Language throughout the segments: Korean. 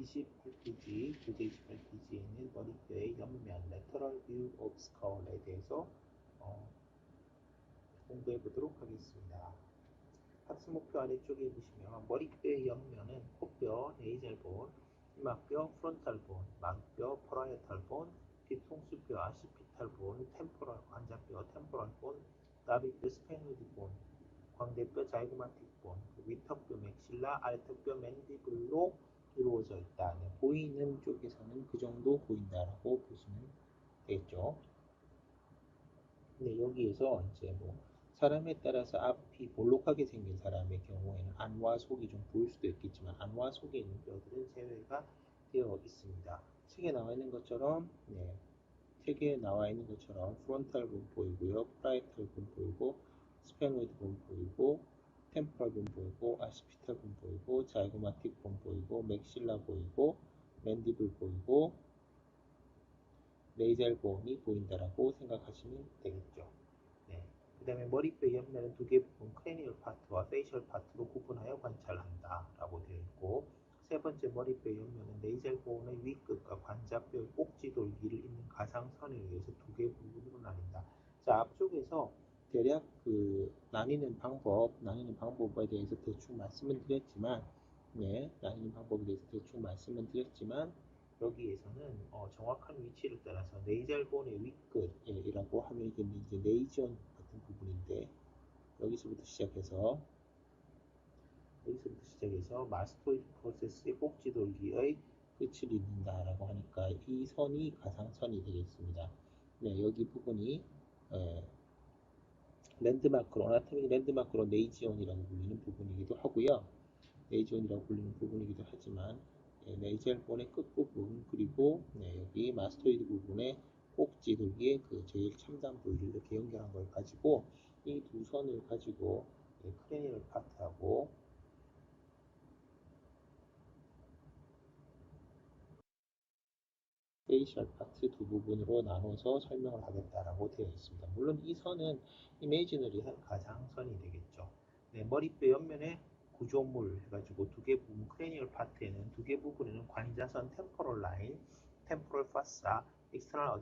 28페이지에 있는 머리뼈의 옆면 lateral view of skull에 대해서 공부해 보도록 하겠습니다. 학습 목표 아래쪽에 보시면 머리뼈의 옆면은 코뼈, 네이절본, 이마뼈, 프론탈본, 망뼈, 퍼라이탈본, 뒤통수뼈, 아시피탈본, 템포럴, 관자뼈, 템포럴본, 나비뼈, 스페노이드본, 광대뼈, 자이고마틱본, 위턱뼈, 맥실라, 아래턱뼈, 맨디블로 이루어져 있다. 네, 보이는 쪽에서는 그 정도 보인다라고 보시면 되겠죠. 근데 여기에서 이제 사람에 따라서 앞이 볼록하게 생긴 사람의 경우에는 안과 속이 좀 보일 수도 있겠지만 안과 속에 있는 뼈들은 제외가 되어 있습니다. 책에 나와 있는 것처럼 프론탈 본 보이고요, 프라이탈 본 보이고, 스페노이드 본 보이고, 템포럴 본 보이고, 아시피탈 본 보이고, 자이고마틱 본 보이고, 맥실라 보이고, 맨디블 보이고, 네이잘 본이 보인다라고 생각하시면 되겠죠. 그 다음에 머리뼈 옆면은 두 개 부분 크레니얼 파트와 페이셜 파트로 구분하여 관찰한다 라고 되어 있고, 세 번째 머리뼈 옆면은 네이잘 본의 윗끝과 관자뼈의 꼭지돌기를 잇는 가상선에 의해서 두 개 부분으로 나뉜다. 자, 앞쪽에서 대략 나뉘는 방법에 대해서 대충 말씀을 드렸지만, 여기에서는 정확한 위치를 따라서 네이잘본의 윗끝이라고 하면 이게 이제 네이지온 같은 부분인데, 여기서부터 시작해서 마스토이드 프로세스의 꼭지돌기의 끝을 잇는다라고 하니까 이 선이 가상선이 되겠습니다. 여기 부분이 아나토미 랜드마크로 네이지온이라고 불리는 부분이기도 하고요. 하지만 네이젤본의 끝부분 그리고 여기 마스토이드 부분의 꼭지돌기의 제일 첨단 부위를 이렇게 연결한 걸 가지고 이 두 선을 가지고 크레니얼 파트하고 페이셜 파트 두 부분으로 나눠서 설명을 하겠다라고 되어 있습니다. 물론 이 선은 이미지너리한 가상선이 되겠죠. 머리뼈 옆면에 구조물 해가지고 두 개 부분 크레니얼 파트에는 두 개 부분에는 관자선 템포럴 라인, 템포럴 파사, 익스터널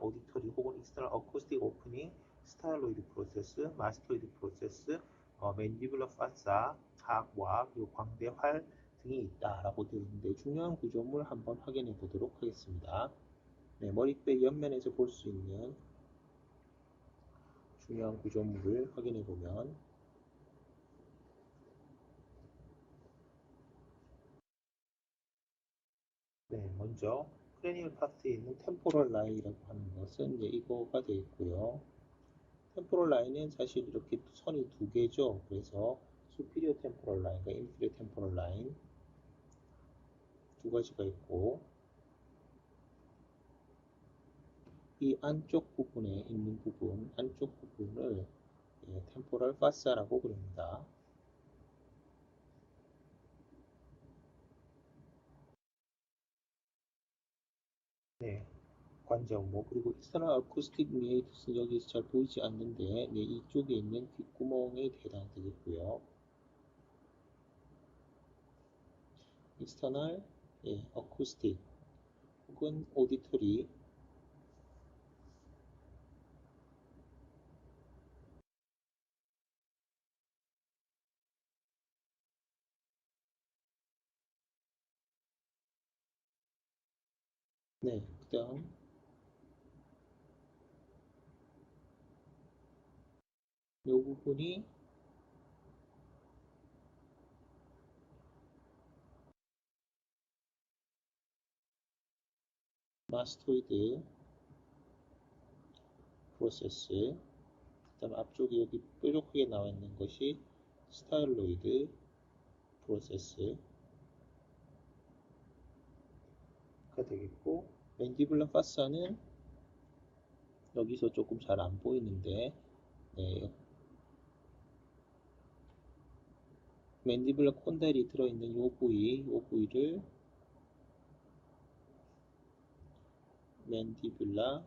오디터리 혹은 익스터널 어쿠스틱 오프닝, 스타일로이드 프로세스, 마스토이드 프로세스, 맨디블러 파사, 하악과 광대 활 등이 있다라고 되어 있는데, 중요한 구조물 한번 확인해 보도록 하겠습니다. 머리뼈 옆면에서 볼 수 있는 중요한 구조물을 확인해 보면 먼저 크레니얼 파트에 있는 템포럴 라인이라고 하는 것은 이거가 되어 있고요. 템포럴 라인은 사실 이렇게 선이 두 개죠. 그래서 수피리어 템포럴 라인과 인피리어 템포럴 라인 두 가지가 있고, 이 안쪽 부분에 있는 안쪽 부분을 템포럴 파사라고 부릅니다. 관자우모, 그리고 익스터널 어쿠스틱 미에이터스는 여기서 잘 보이지 않는데 이쪽에 있는 귓구멍에 해당되겠고요. 익스터널 어쿠스틱 혹은 오디토리, 그 다음 이 부분이 마스토이드 프로세스, 그 다음 앞쪽에 여기 뾰족하게 나와 있는 것이 스타일로이드 프로세스가 되겠고, 맨디블러 파사는 여기서 조금 잘 안 보이는데 맨디블러 콘달이 들어있는 이 부위를 맨디블라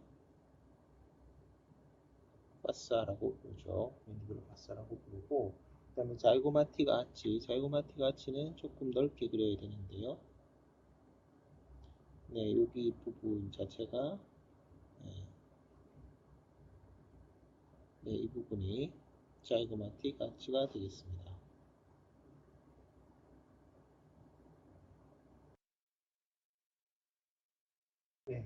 파사라고 부르죠. 맨디블라 파사라고 부르고, 그 다음에 자이고마틱 아치. 자이고마틱 아치는 조금 넓게 그려야 되는데요. 네, 여기 부분 자체가 네, 네, 이 부분이 자이고마틱 아치가 되겠습니다. 네,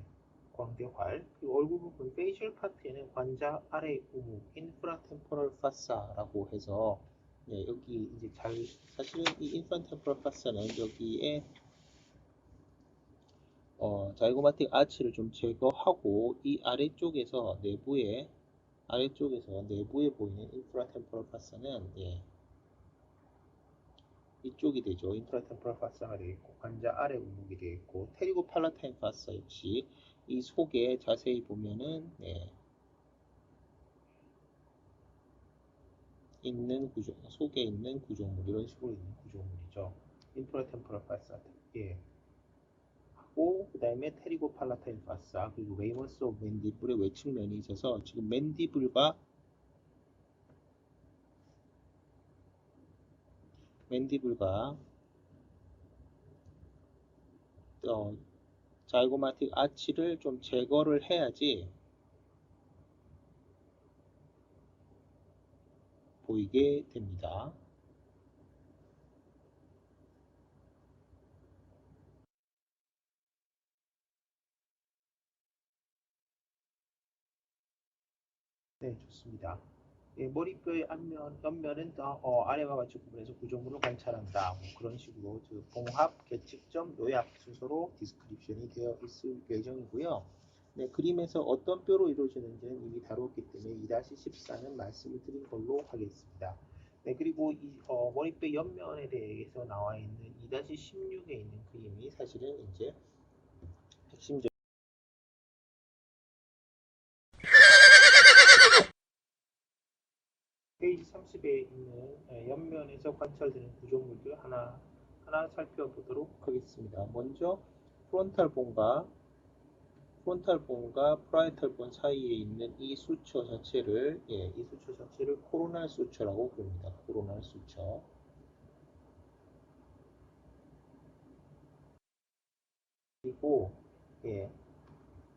광대활. 그리고 얼굴 부분 페이셜 파트에는 관자 아래 우무, 인프라템포럴 파사라고 해서 네, 여기 이제 사실은 이 인프라템포럴 파사는 여기에 자이고마틱 아치를 좀 제거하고 이 아래쪽에서 내부에 보이는 인프라템포럴 파사는 예, 이쪽이 되죠. 인프라템포럴 파사가 되겠고 관자 아래 우묵이 되겠고 테리고 팔라타인 파사 역시 이 속에 자세히 보면은 예, 속에 있는 구조물 이런 식으로 있는 구조물이죠. 인프라템포럴 파사 예. 그 다음에 테리고 팔라타인 파사 그리고 레이먼스 오브 맨디블의 외측면이 있어서 지금 맨디블과 자이고마틱 아치를 좀 제거를 해야지 보이게 됩니다. 네, 좋습니다. 예, 머리뼈의 옆면은 아래와 같이 구분해서 구조물을 관찰한다. 뭐 그런 식으로 봉합, 계측점, 요약 순서로 디스크립션이 되어 있을 예정이고요. 네, 그림에서 어떤 뼈로 이루어지는지는 이미 다루었기 때문에 2-14는 말씀을 드린 걸로 하겠습니다. 네, 그리고 머리뼈 옆면에 대해서 나와 있는 2-16에 있는 그림이 사실은 이제 핵심적 페이지 30에 있는 옆면에서 관찰되는 구조물들 하나 살펴보도록 하겠습니다. 먼저 프론탈본과 프라이탈본 사이에 있는 이 수처 자체를 코로날 수처라고 부릅니다. 코로날 수처. 그리고 예,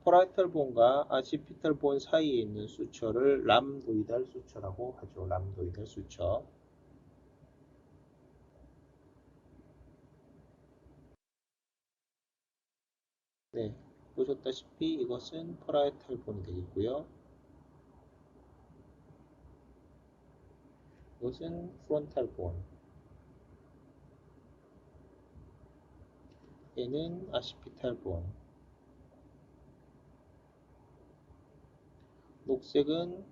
프라이탈본과 아시피탈본 사이에 있는 수처를 람도이달 수처라고 하죠. 람도이달 수처. 네, 보셨다시피 이것은 프라이탈본이 되겠고요. 이것은 프론탈본. 얘는 아시피탈본. 녹색은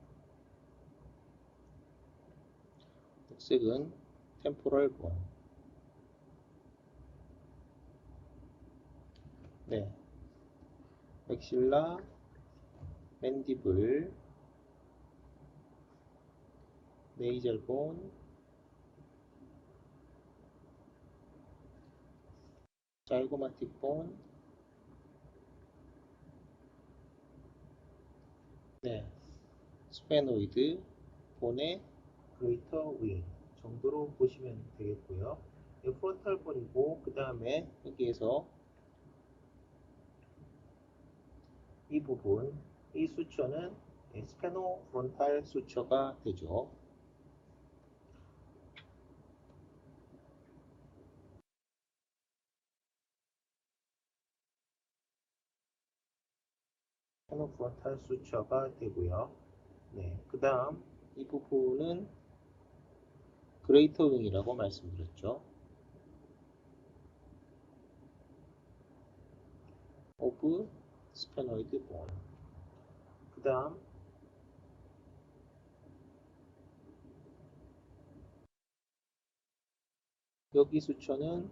템포럴본. 네, 맥실라, 맨디블, 네이절본, 자이고마틱본, 네, 스페노이드 본의 그레이터 윙 정도로 보시면 되겠고요. 이 프론탈본이고 그 다음에 여기에서 이 부분, 이 수처는 스페노 프론탈 수처가 되죠. 스페노 프론탈 수처가 되고요. 네, 그 다음 이 부분은 그레이터 윙이라고 말씀드렸죠. 오브 스페노이드 본. 그 다음 여기 수처는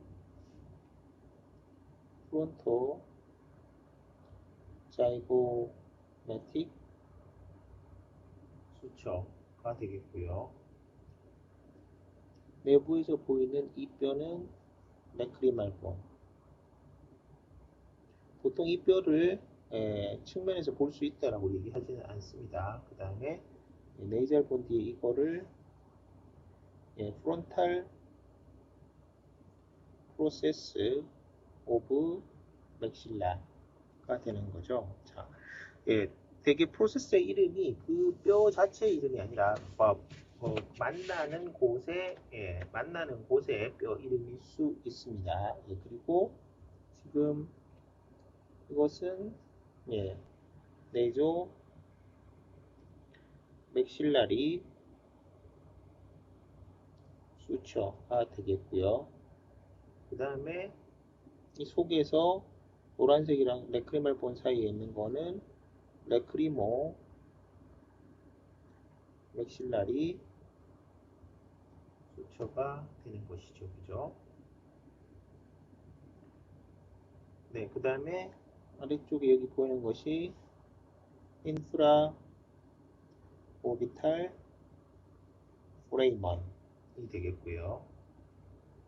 프론토 자이고매틱 수처가 되겠고요. 내부에서 보이는 이 뼈는 맥크리말 본. 보통 이 뼈를 측면에서 볼 수 있다라고 얘기하지는 않습니다. 그 다음에 네이절 본 뒤에 이거를 frontal process of maxilla가 되는 거죠. 자, 되게 프로세스의 이름이 그 뼈 자체의 이름이 아니라 만나는 곳의 뼈 이름일 수 있습니다. 그리고 지금 이것은 네조 맥실라리 수처가 되겠고요. 그 다음에 이 속에서 노란색이랑 레크리말 본 사이에 있는 거는 레크리모 맥실라리 수처가 되는 것이죠. 그죠? 네, 그 다음에 아래쪽에 여기 보이는 것이 인프라 오비탈 프레이먼이 되겠고요.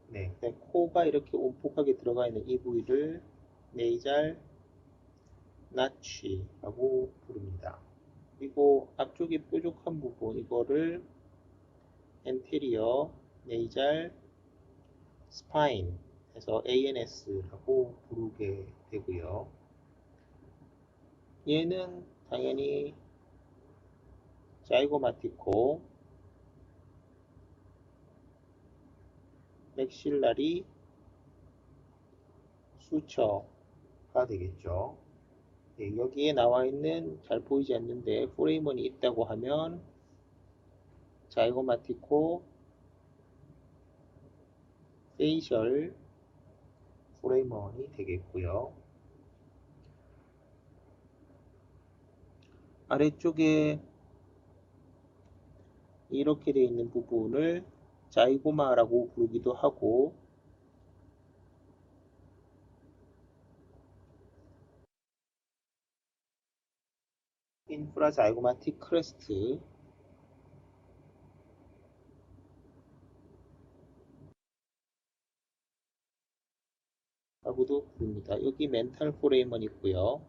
네, 코가 이렇게 움푹하게 들어가 있는 이 부위를 네이잘 나치라고 부릅니다. 그리고 앞쪽에 뾰족한 부분 이거를 anterior nasal spine 해서 ANS라고 부르게 되고요. 얘는 당연히 자이고마티코 맥실라리 수처가 되겠죠. 여기에 나와 있는 잘 보이지 않는데 포레이먼이 있다고 하면 자이고마티코 페이셜 포레이먼이 되겠고요. 아래쪽에 이렇게 되어 있는 부분을 자이고마라고 부르기도 하고 인프라 자이고마틱 크레스트 라고도 부릅니다. 여기 멘탈 포레이먼 있고요.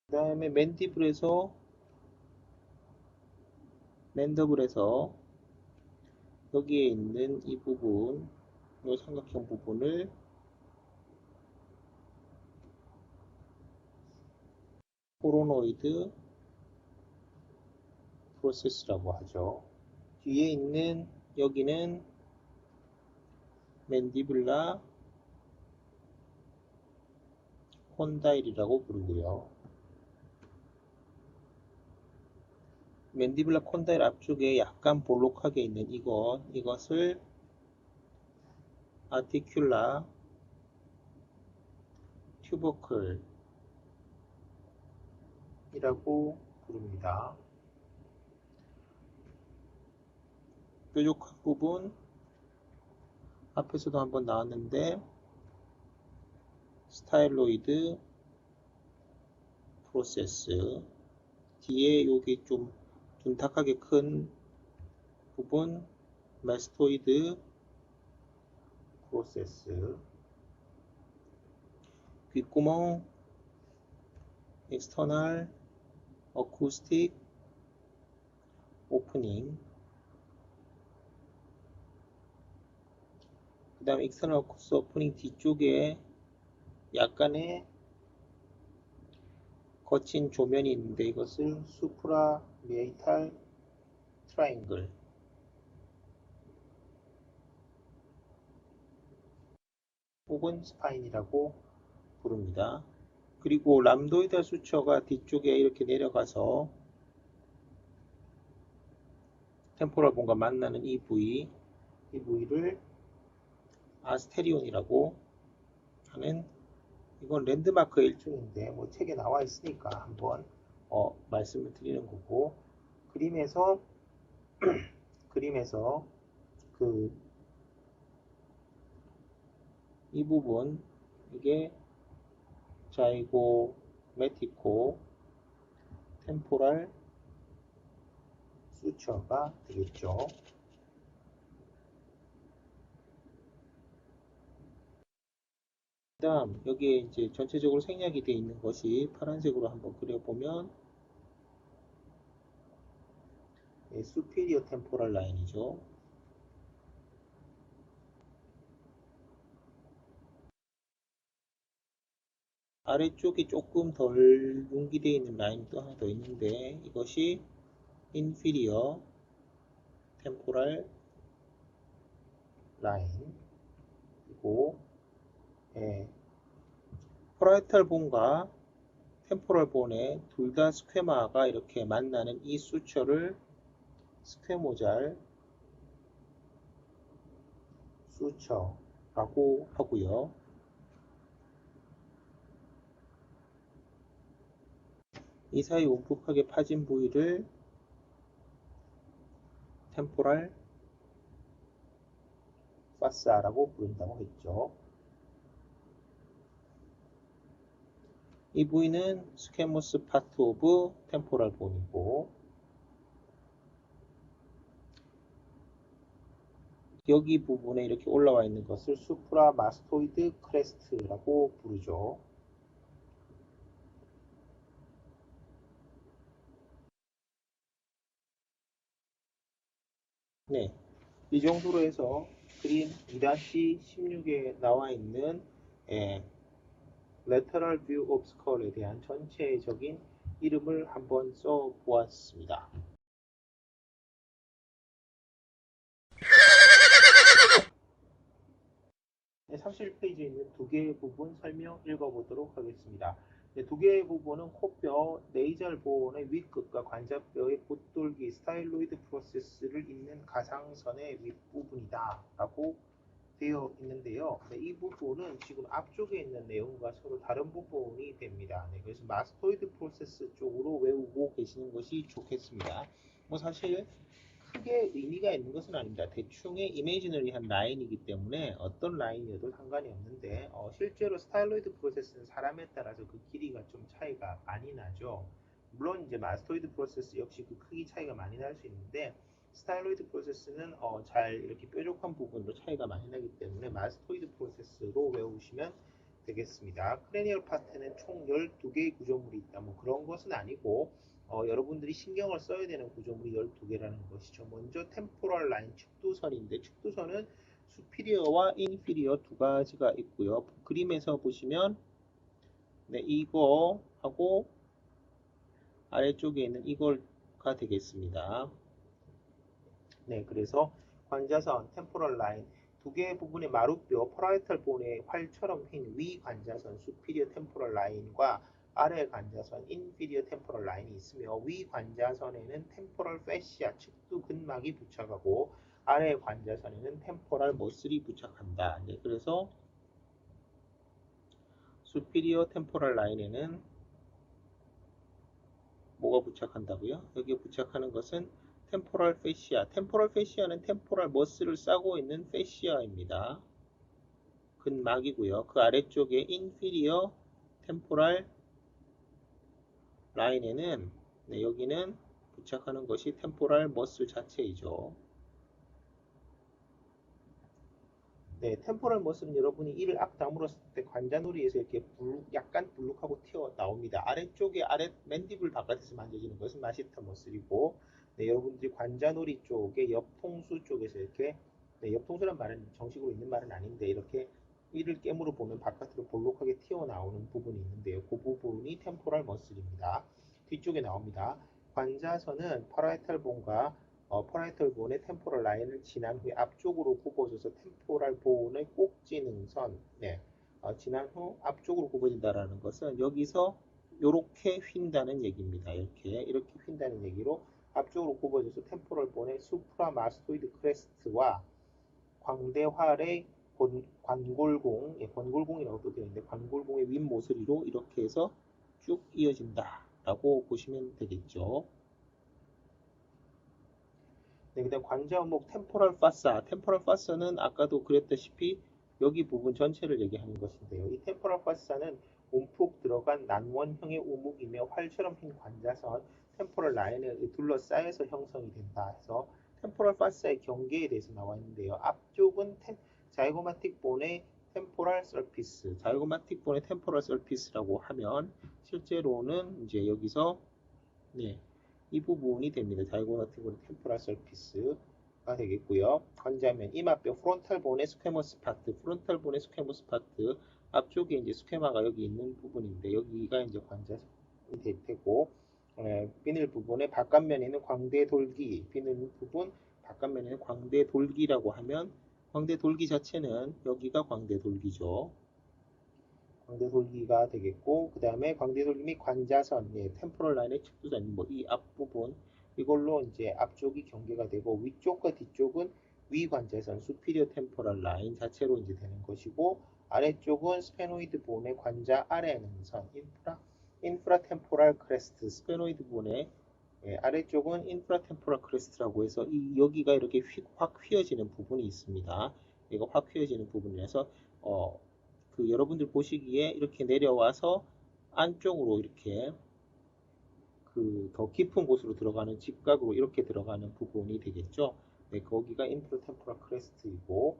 그 다음에 맨더블에서 여기에 있는 이 부분, 이 삼각형 부분을 코로노이드 프로세스라고 하죠. 뒤에 있는 여기는 맨디블라 콘다일이라고 부르고요. 맨디블라 콘다일 앞쪽에 약간 볼록하게 있는 이것을 아티큘라 튜버클 이라고 부릅니다. 뾰족한 부분 앞에서도 한번 나왔는데 스타일로이드 프로세스 뒤에 여기 좀 둔탁하게 큰 부분 마스토이드 프로세스 귓구멍 external acoustic opening 그 다음 external acoustic opening 뒤쪽에 약간의 거친 조면이 있는데 이것을 수프라 미에이탈 트라이앵글 혹은 스파인이라고 부릅니다. 그리고 람도이달 수처가 뒤쪽에 이렇게 내려가서 템포럴 본과 만나는 이 부위를 아스테리온이라고 하는 이건 랜드마크의 일종인데 뭐 책에 나와 있으니까 한번 말씀을 드리는 거고 그림에서 이 부분 이게 자이고메티코 템포랄 수처가 되겠죠. 그 다음 여기에 이제 전체적으로 생략이 되어 있는 것이 파란색으로 한번 그려보면 superior temporal line이죠. 아래쪽이 조금 덜 뭉기되어 있는 라인이 또 하나 더 있는데 이것이 inferior temporal line 그리고 parietal bone과 템포럴 본의 둘 다 스퀘마가 이렇게 만나는 이 수처를 스퀘모잘 수처라고 하고요. 이 사이 움푹하게 파진 부위를 템포랄 파사라고 부른다고 했죠. 이 부위는 스퀘모스 파트 오브 템포랄 본이고 여기 부분에 이렇게 올라와 있는 것을 수프라 마스토이드 크레스트라고 부르죠. 네, 이 정도로 해서 그림 2-16에 나와 있는 lateral view of skull에 대한 전체적인 이름을 한번 써 보았습니다. 네, 31페이지에 있는 두 개의 부분 설명 읽어보도록 하겠습니다. 네, 두 개의 부분은 코뼈, 네이절 보온의 윗끝과 관자뼈의 붓돌기, 스타일로이드 프로세스를 잇는 가상선의 윗부분이다 라고 되어 있는데요. 네, 이 부분은 지금 앞쪽에 있는 내용과 서로 다른 부분이 됩니다. 네, 그래서 마스토이드 프로세스 쪽으로 외우고 계시는 것이 좋겠습니다. 뭐 사실 크게 의미가 있는 것은 아닙니다. 대충의 이미지너리한 라인이기 때문에 어떤 라인이어도 상관이 없는데 실제로 스타일로이드 프로세스는 사람에 따라서 그 길이가 좀 차이가 많이 나죠. 물론 이제 마스토이드 프로세스 역시 그 크기 차이가 많이 날 수 있는데 스타일로이드 프로세스는 잘 이렇게 뾰족한 부분으로 차이가 많이 나기 때문에 마스토이드 프로세스로 외우시면 되겠습니다. 크레니얼 파트는 총 12개의 구조물이 있다. 뭐 그런 것은 아니고 여러분들이 신경을 써야 되는 구조물이 12개라는 것이죠. 먼저 템포럴 라인 축두선인데 축두선은 수피리어와 인피리어 두 가지가 있고요. 그림에서 보시면 네, 이거하고 아래쪽에 있는 이걸가 되겠습니다. 네, 그래서 관자선, 템포럴 라인 두 개의 부분의 마루뼈, 퍼라이탈 본의 활처럼 휜 위 관자선, 수피리어 템포럴 라인과 아래 관자선, 인피리어 템포럴 라인이 있으며 위 관자선에는 템포럴 패시아, 측두 근막이 부착하고 아래 관자선에는 템포럴 머슬이 부착한다. 네, 그래서 수피리어 템포럴 라인에는 뭐가 부착한다고요? 여기에 부착하는 것은 템포럴 패시아. 템포럴 패시아는 템포럴 머슬을 싸고 있는 패시아입니다. 근막이고요. 그 아래쪽에 인피리어 템포럴 라인에는 네, 여기는 부착하는 것이 템포럴 머슬 자체이죠. 네, 템포럴 머슬은 여러분이 이를 앞 다물었을 때 관자놀이에서 이렇게 약간 불룩하고 튀어 나옵니다. 아래쪽에 맨디블 바깥에서 만져지는 것은 마시터 머슬이고 네, 여러분들이 관자놀이 쪽에 옆통수 쪽에서 이렇게 네, 옆통수란 말은 정식으로 있는 말은 아닌데 이렇게 이를 깨물어 보면 바깥으로 볼록하게 튀어나오는 부분이 있는데요. 그 부분이 템포럴 머슬입니다. 뒤쪽에 나옵니다. 관자선은 파라이탈 본과 퍼라이탈 본의 템포럴 라인을 지난 후에 앞쪽으로 굽어져서 템포럴 본의 꼭지능선 네, 지난 후 앞쪽으로 굽어진다라는 것은 여기서 이렇게 휜다는 얘기입니다. 이렇게 휜다는 얘기로 앞쪽으로 굽어져서 템포럴 본의 수프라마스토이드 크레스트와 광대활의 관골공, 관골공이라고 되어 있는데 관골공의 윗모서리로 이렇게 해서 쭉 이어진다라고 보시면 되겠죠. 네, 그다음 관자목 템포럴 파사. 템포럴 파사는 아까도 그랬다시피 여기 부분 전체를 얘기하는 것인데요. 이 템포럴 파사는 움푹 들어간 난원형의 우묵이며 활처럼 핀 관자선 템포럴 라인에 둘러싸여서 형성이 된다 해서 템포럴 파사의 경계에 대해서 나와 있는데요. 앞쪽은 자이고마틱 본의 템포럴 서피스, 자이고마틱 본의 템포럴 서피스라고 하면 실제로는 이제 여기서 네, 이 부분이 됩니다. 자이고마틱 보는 템포럴 서피스가 되겠고요. 관자면 이마뼈 프론탈 본의 스퀘머스 파트, 프론탈 본의 스퀘머스 파트 앞쪽에 이제 스퀘마가 여기 있는 부분인데 여기가 이제 관자이 될 테고, 비늘 부분의 바깥면에 있는 광대 돌기, 비늘 부분 바깥면에 있는 광대 돌기라고 하면 광대 돌기 자체는 여기가 광대 돌기죠. 광대 돌기가 되겠고, 그 다음에 광대 돌기 및 관자선, 템포럴 라인의 측두선, 뭐 이 앞부분 이걸로 이제 앞쪽이 경계가 되고, 위쪽과 뒤쪽은 위관자선, superior temporal line 자체로 이제 되는 것이고, 아래쪽은 스페노이드 본의 관자 아래에는 선, 인프라템포랄 크레스트, 스페노이드 본의 아래쪽은 인프라템포랄 크레스트라고 해서 여기가 이렇게 확 휘어지는 부분이 있습니다. 이거 확 휘어지는 부분이라서 여러분들 보시기에 이렇게 내려와서 안쪽으로 이렇게 더 깊은 곳으로 들어가는 직각으로 이렇게 들어가는 부분이 되겠죠. 네, 거기가 인프라템포럴 크레스트이고,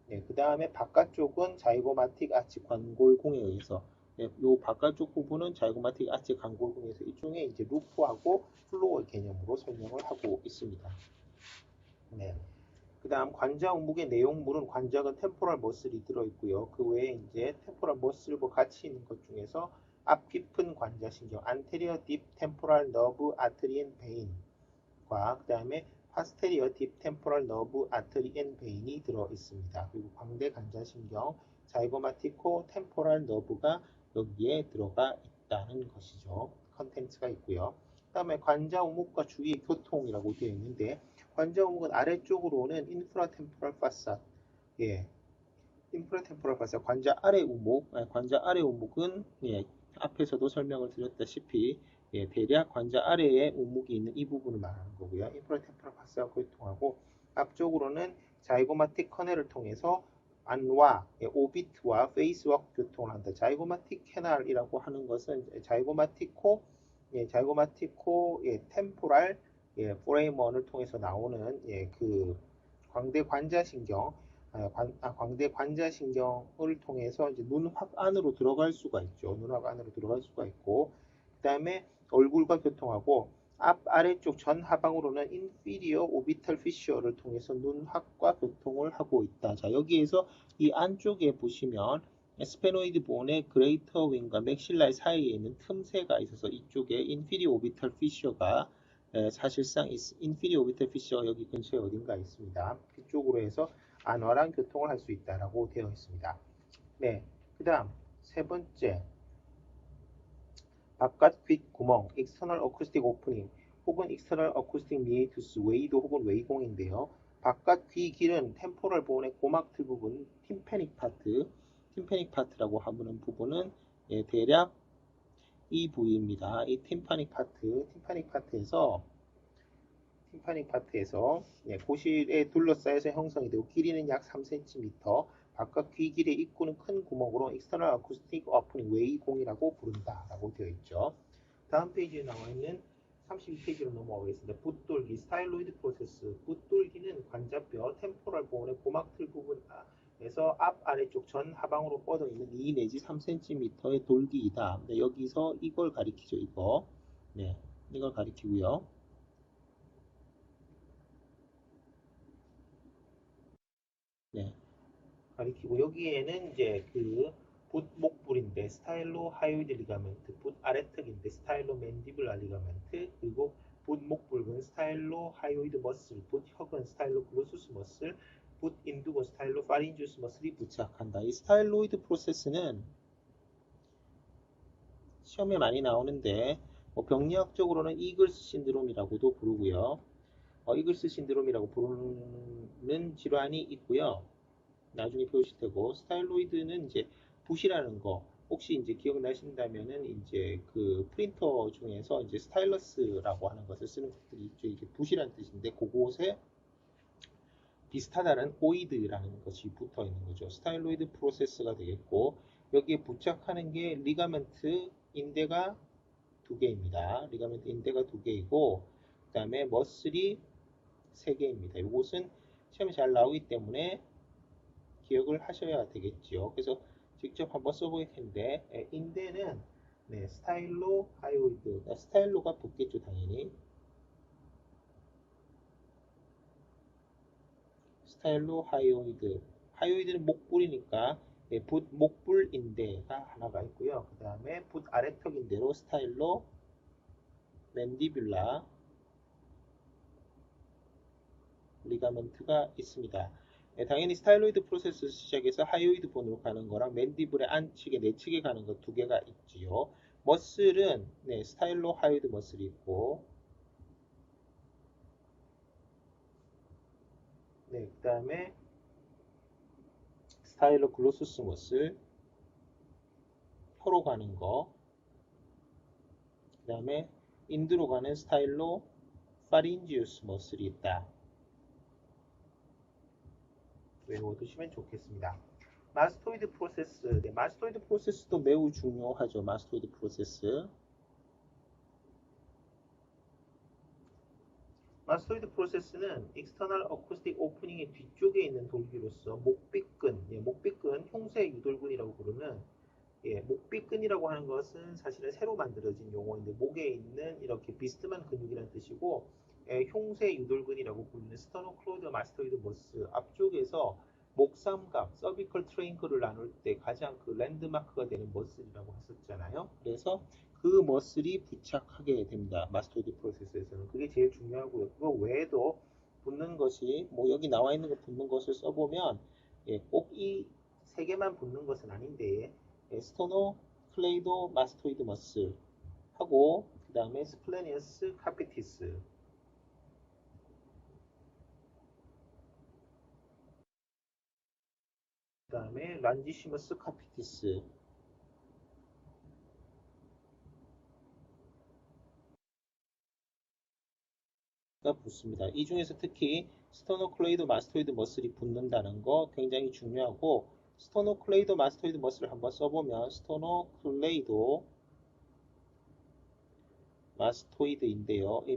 그 다음에 바깥쪽은 자이고마틱 아치 관골공에 의해서, 요 바깥쪽 부분은 자이고마틱 아치 관골공에 의해서 이쪽에 이제 루프하고 플로어 개념으로 설명을 하고 있습니다. 네. 그 다음 관자 운목의 내용물은 관자근 템포럴 머슬이 들어있고요. 그 외에 이제 템포럴 머슬과 같이 있는 것 중에서 앞 깊은 관자신경, anterior deep temporal nerve artery and vein과 그 다음에 posterior deep temporal nerve artery and vein이 들어있습니다. 그리고 광대 관자신경, 자이고마티코 템포럴 너브가 여기에 들어가 있다는 것이죠. 컨텐츠가 있고요. 그 다음에 관자 우목과 주위의 교통이라고 되어 있는데, 관자 우목은 아래쪽으로는 인프라템포럴 파사, 인프라템포럴 파사, 관자 아래 우목, 관자 아래 우목은 앞에서도 설명을 드렸다시피 대략 관자 아래에 우목이 있는 이 부분을 말하는 거고요. 인프라템포럴 파사가 교통하고, 앞쪽으로는 자이고마틱 커넬을 통해서 안와 오비트와 페이스와 교통을 한다. 자이고마틱 캐널이라고 하는 것은 자이고마티코 템포랄 포레이먼을 통해서 나오는 그 광대 관자신경, 광대 관자신경을 통해서 이제 눈확 안으로 들어갈 수가 있죠. 눈확 안으로 들어갈 수가 있고, 그 다음에 얼굴과 교통하고, 아래쪽 전 하방으로는 inferior orbital fissure를 통해서 눈학과 교통을 하고 있다. 자, 여기에서 이 안쪽에 보시면 스페노이드 본의 그레이터 윙과 맥실라 사이에 있는 틈새가 있어서 이쪽에 inferior orbital fissure가 사실상 inferior orbital fissure 여기 근처에 어딘가 있습니다. 그쪽으로 해서 안활한 교통을 할 수 있다라고 되어 있습니다. 네, 그 다음 세 번째, 바깥 귓 구멍, external acoustic opening 혹은 external acoustic meatus, 웨이도 혹은 웨이공인데요. 바깥 귀 길은 템포럴 본의 고막틀 부분, 팀패닉 파트라고 하는 부분은 대략 이 부위입니다. 이 팀파닉 파트에서 고실에 둘러싸여서 형성이 되고, 길이는 약 3cm, 바깥 귀 길의 입구는 큰 구멍으로 external acoustic opening, 웨이공이라고 부른다라고 되어 있죠. 다음 페이지에 나와 있는 32페이지로 넘어가겠습니다. 붓돌기, 스타일로이드 프로세스. 붓돌기는 관자뼈, 템포럴 본의 고막틀 부분에서 앞, 아래쪽 전 하방으로 뻗어 있는 2 내지 3cm의 돌기이다. 네, 여기서 이걸 가리키죠. 이걸 가리키고요. 가리키고, 여기에는 이제 붓 목불인데 스타일로 하이오이드 리가멘트, 붓 아래턱인데 스타일로 맨디블라 리가멘트, 그리고 붓 목불근 스타일로 하이오이드 머슬, 붓 혁은 스타일로 글로수스 머슬, 붓 인두근 스타일로 파린주스 머슬이 부착한다. 이 스타일로이드 프로세스는 시험에 많이 나오는데, 병리학적으로는 이글스 신드롬이라고도 부르고요. 이글스 신드롬이라고 부르는 질환이 있고요. 나중에 배우실 테고, 스타일로이드는 이제 붓이라는 거 혹시 이제 기억나신다면은 이제 그 프린터 중에서 이제 스타일러스라고 하는 것을 쓰는 것들이 있죠. 이게 붓이라는 뜻인데 그곳에 비슷하다는 오이드라는 것이 붙어 있는 거죠. 스타일로이드 프로세스가 되겠고, 여기에 부착하는 게 리가멘트 인대가 2개입니다. 리가멘트 인대가 2개이고, 그 다음에 머슬이 3개입니다. 이것은 시험에 잘 나오기 때문에 기억을 하셔야 되겠죠. 그래서 직접 한번 써보실 텐데, 인대는 스타일로 하이오이드, 스타일로가 붙겠죠, 당연히. 스타일로 하이오이드. 하이오이드는 목불이니까 네, 붓 목불인대가 하나가 있고요. 그 다음에 붓 아래턱인대로 스타일로 맨디뷸라 리가먼트가 있습니다. 네, 당연히 스타일로이드 프로세스 시작해서 하이오이드 본으로 가는 거랑 맨디블의 안측에 내측에 가는 거 두 개가 있지요. 머슬은 네, 스타일로 하이오이드 머슬이 있고, 네, 그 다음에 스타일로 글로소스 머슬 혀로 가는 거, 그 다음에 인두로 가는 스타일로 파린지우스 머슬이 있다. 외워두시면 좋겠습니다. 마스토이드 프로세스, 네, 마스토이드 프로세스도 매우 중요하죠. 마스토이드 프로세스. 마스토이드 프로세스는 익스터널 어쿠스틱 오프닝의 뒤쪽에 있는 돌기로서 목비끈, 예, 목비끈 흉쇄 유돌근이라고 부르는 예, 목비끈이라고 하는 것은 사실은 새로 만들어진 용어인데 목에 있는 이렇게 비스듬한 근육이라는 뜻이고 예, 흉쇄 유돌근이라고 부르는 스터노클로이드 마스토이드 머스 앞쪽에서 목삼각, 서비컬 트레인클을 나눌 때 가장 그 랜드마크가 되는 머슬이라고 했었잖아요. 그래서 그 머슬이 부착하게 됩니다. 마스토이드 프로세스에서는. 그게 제일 중요하고요. 그거 외에도 붙는 것이 뭐 여기 나와 있는 거 붙는 것을 써보면 예, 꼭 이 세 개만 붙는 것은 아닌데 스토노 클레이도 마스토이드 머슬 하고 그 다음에 스플레니어스 카피티스 그 다음에 란지시머스 카피티스 가 붙습니다. 이 중에서 특히 스토노클레이도 마스토이드 머슬이 붙는다는 거 굉장히 중요하고 스토노클레이도 마스토이드 머슬을 한번 써보면 스토노클레이도 마스토이드인데요. 이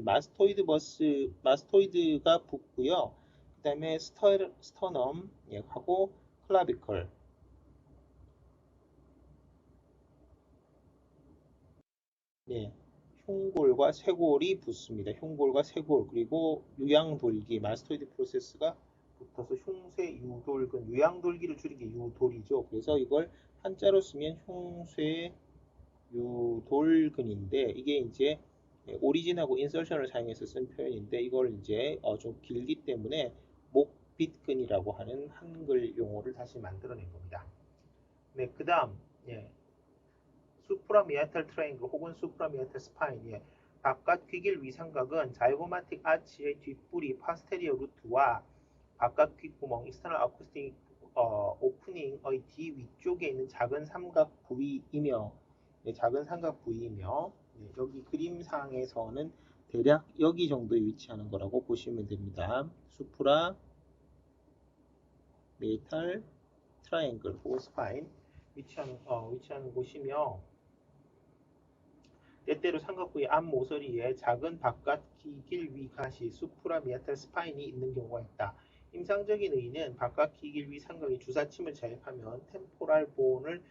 마스토이드가 붙고요. 그 다음에 스터넘 하고 클라비컬 예, 흉골과 쇄골이 붙습니다. 흉골과 쇄골 그리고 유양돌기 마스토이드 프로세스가 붙어서 흉쇄 유돌근 유양돌기를 줄인 게 유돌이죠. 그래서 이걸 한자로 쓰면 흉쇄 유돌근인데 이게 이제 오리진하고 인설션을 사용해서 쓴 표현인데 이걸 이제 좀 길기 때문에 목빗근이라고 하는 한글 용어를 다시 만들어낸 겁니다. 네, 그 다음 예, 수프라미에탈 트라이앵글 혹은 수프라미에탈 스파인 예, 바깥 귀길 위삼각은 자이고마틱 아치의 뒷부리 파스테리어 루트와 바깥 귓구멍 익스터널 아쿠스틱 오프닝의 뒤 위쪽에 있는 작은 삼각 부위이며 네, 작은 삼각 부위이며 네, 여기 그림상에서는 대략 여기 정도에 위치하는 거라고 보시면 됩니다. 수프라 메이탈 트라이앵글 혹은 스파인 위치하는 곳이며 때때로 삼각부의 앞 모서리에 작은 바깥 기길 위 가시 수프라미에탈 스파인이 있는 경우가 있다. 임상적인 의의는 바깥 기길 위 삼각이 주사침을 자극하면 템포랄 본을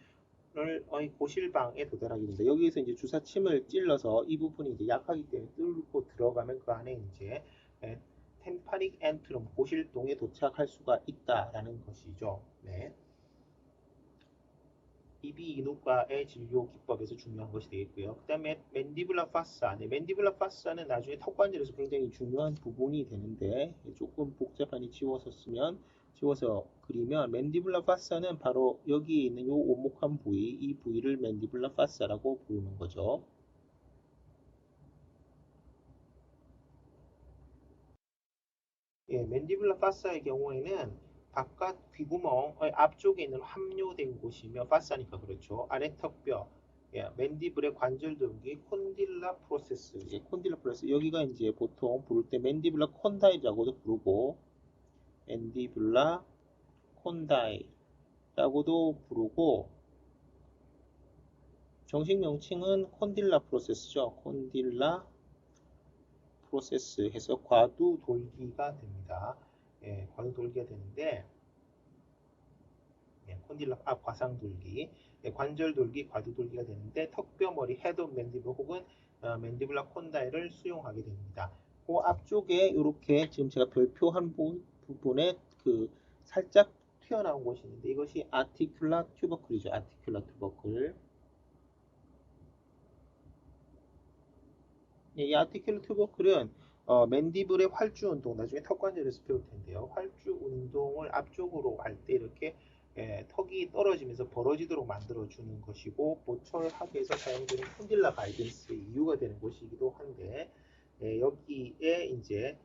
고실방에 도달하게 됩니다. 여기에서 이제 주사침을 찔러서 이 부분이 이제 약하기 때문에 뚫고 들어가면 그 안에 이제 템파닉 엔트럼 고실동에 도착할 수가 있다라는 것이죠. 네. 이비인후과의 진료 기법에서 중요한 것이 되겠고요. 그 다음에 맨디블라 파사. 네, 맨디블라 파사는 나중에 턱관절에서 굉장히 중요한 부분이 되는데 조금 복잡하니 지워서 그리면 맨디블라 파사는 바로 여기 있는 이 오목한 부위, 이 부위를 맨디블라 파사라고 부르는 거죠. 예, 맨디블라 파사의 경우에는 바깥 귀구멍의 앞쪽에 있는 함유된 곳이며 파사니까 그렇죠. 아래 턱뼈, 예, 맨디블의 관절돌기, 콘딜라 프로세스, 예, 콘딜라 프로세스 여기가 이제 보통 부를 때 맨디블라 콘다이라고도 부르고 맨디블라 콘다이라고도 부르고 정식 명칭은 콘딜라 프로세스죠. 콘딜라 프로세스 해서 과두돌기가 됩니다. 예, 과두돌기가 되는데 예, 콘딜라 과상돌기, 예, 관절돌기, 과두돌기가 되는데 턱뼈머리, 헤드 맨디블 혹은 맨디블라 콘다이를 수용하게 됩니다. 그 앞쪽에 이렇게 지금 제가 별표한 부분에 그 살짝 튀어나온 곳이 있는데 이것이 아티큘라 튜버클이죠. 아티큘라 튜버클. 이 아티큘라 튜버클은 맨디블의 활주 운동, 나중에 턱관절에서 배울 텐데요. 활주 운동을 앞쪽으로 할 때 이렇게 턱이 떨어지면서 벌어지도록 만들어주는 것이고, 모철학에서 사용되는 콘딜라 가이던스의 이유가 되는 곳이기도 한데, 여기에 이제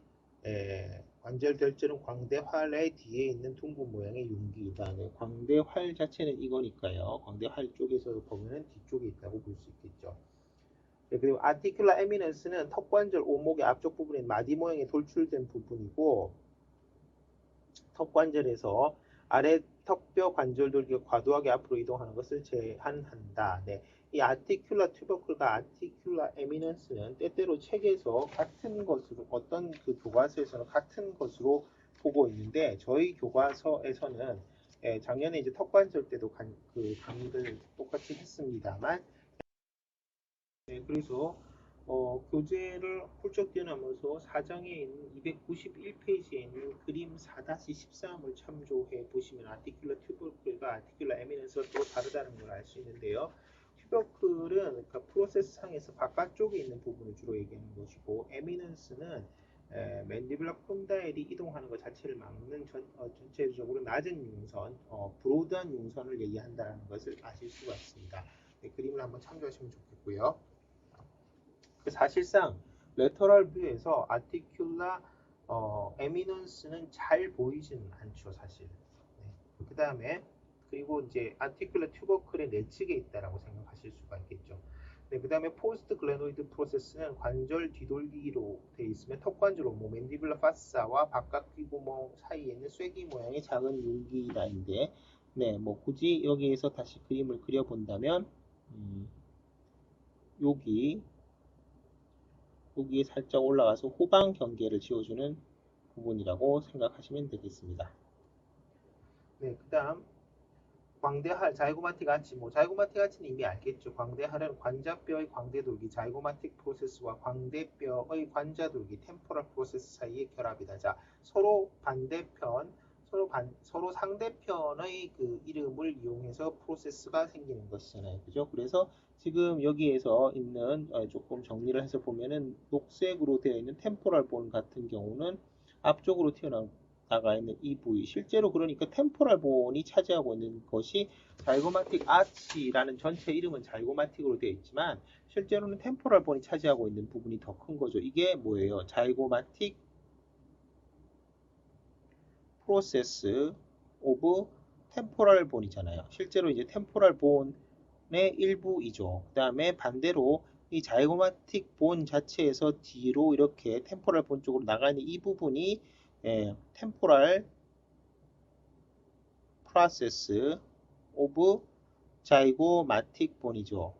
관절결절은 광대활의 뒤에 있는 둥근 모양의 융기이다. 네, 광대활 자체는 이거니까요. 광대활 쪽에서 보면 뒤쪽에 있다고 볼 수 있겠죠. 네, 그리고 아티큘라 에미넌스는 턱관절 오목의 앞쪽 부분인 마디 모양의 돌출된 부분이고, 턱관절에서 아래 턱뼈 관절돌기가 과도하게 앞으로 이동하는 것을 제한한다. 네, 이 아티큘라 튜버클과 아티큘라 에미넌스는 때때로 책에서 같은 것으로, 어떤 그 교과서에서는 같은 것으로 보고 있는데, 저희 교과서에서는 작년에 이제 턱관절 때도 그 강의를 똑같이 했습니다만, 네, 그래서 교재를 훌쩍 뛰어넘어서 사정에 있는 291페이지에 있는 그림 4-13을 참조해 보시면 아티큘라 튜버클과 아티큘라 에미넌스가 또 다르다는 걸 알 수 있는데요. 튜버클은 그러니까 프로세스 상에서 바깥쪽에 있는 부분을 주로 얘기하는 것이고, 에미넌스는 맨디블라 콘다일이 이동하는 것 자체를 막는 전체적으로 낮은 융선, 브로드한 융선을 얘기한다는 것을 아실 수가 있습니다. 네, 그림을 한번 참조하시면 좋겠고요. 사실상 레터럴 뷰에서 아티큘라 에미넌스는 잘 보이지는 않죠, 사실. 네. 그 다음에 그리고 이제 아티큘라 튜버클의 내측에 있다라고 생각하실 수가 있겠죠. 네, 그 다음에 포스트 글레노이드 프로세스는 관절 뒤돌기로 되어 있으면 턱관절 오목 맨디블라 파사와 바깥 귀구멍 사이에 있는 쐐기 모양의 작은 융기라인데, 네, 뭐 굳이 여기에서 다시 그림을 그려본다면 여기에 살짝 올라가서 후방 경계를 지어주는 부분이라고 생각하시면 되겠습니다. 네, 그 다음 광대할, 자이고마틱 아치, 자이고마틱 아치는 이미 알겠죠. 광대할은 관자뼈의 광대돌기, 자이고마틱 프로세스와 광대뼈의 관자돌기, 템포럴 프로세스 사이의 결합이다. 자, 서로 반대편, 서로 상대편의 그 이름을 이용해서 프로세스가 생기는 것이잖아요. 그죠? 그래서 지금 여기에서 있는 조금 정리를 해서 보면은 녹색으로 되어 있는 템포럴 본 같은 경우는 앞쪽으로 튀어나가 있는 이 부위, 실제로 그러니까 템포럴 본이 차지하고 있는 것이 자이고마틱 아치라는 전체 이름은 자이고마틱으로 되어 있지만 실제로는 템포럴 본이 차지하고 있는 부분이 더 큰 거죠. 이게 뭐예요? 자이고마틱 프로세스 오브 템포럴 본이잖아요. 실제로 이제 템포럴 본의 일부이죠. 그 다음에 반대로 이 자이고마틱 본 자체에서 뒤로 이렇게 템포럴 본 쪽으로 나가 있는 이 부분이 템포럴 프로세스 오브 자이고마틱 본이죠.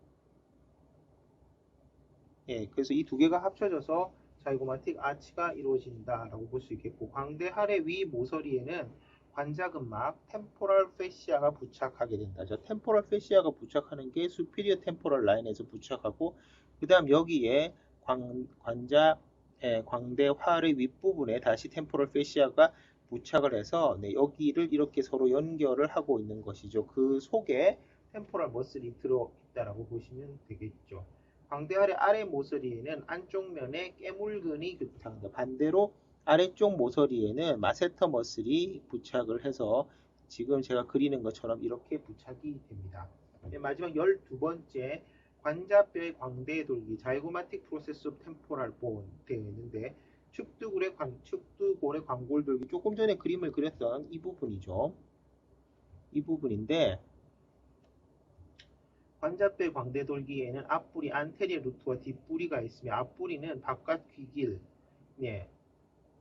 그래서 이 두 개가 합쳐져서 자이고마틱 아치가 이루어진다라고 볼 수 있겠고, 광대할의 위 모서리에는 관자근막 템포럴 페시아가 부착하게 된다. 저 템포럴 페시아가 부착하는 게 수피리어 템포럴 라인에서 부착하고, 그 다음 여기에 광대활의 윗부분에 다시 템포럴 페시아가 부착을 해서 여기를 이렇게 서로 연결을 하고 있는 것이죠. 그 속에 템포럴 머슬이 들어있다라고 보시면 되겠죠. 광대할의 아래 모서리에는 안쪽 면에 깨물근이 부착한다. 반대로 아래쪽 모서리에는 마세터 머슬이 부착을 해서 지금 제가 그리는 것처럼 이렇게 부착이 됩니다. 마지막 12번째 관자뼈의 광대의 돌기 자이고마틱 프로세스 오브 템포럴 본 되어 있는데 축두골의 광골 돌기, 조금 전에 그림을 그렸던 이 부분이죠. 이 부분인데 관자뼈의 광대 돌기에는 앞뿌리 안테리어 루트와 뒷뿌리가 있으며 앞뿌리는 바깥 귀길,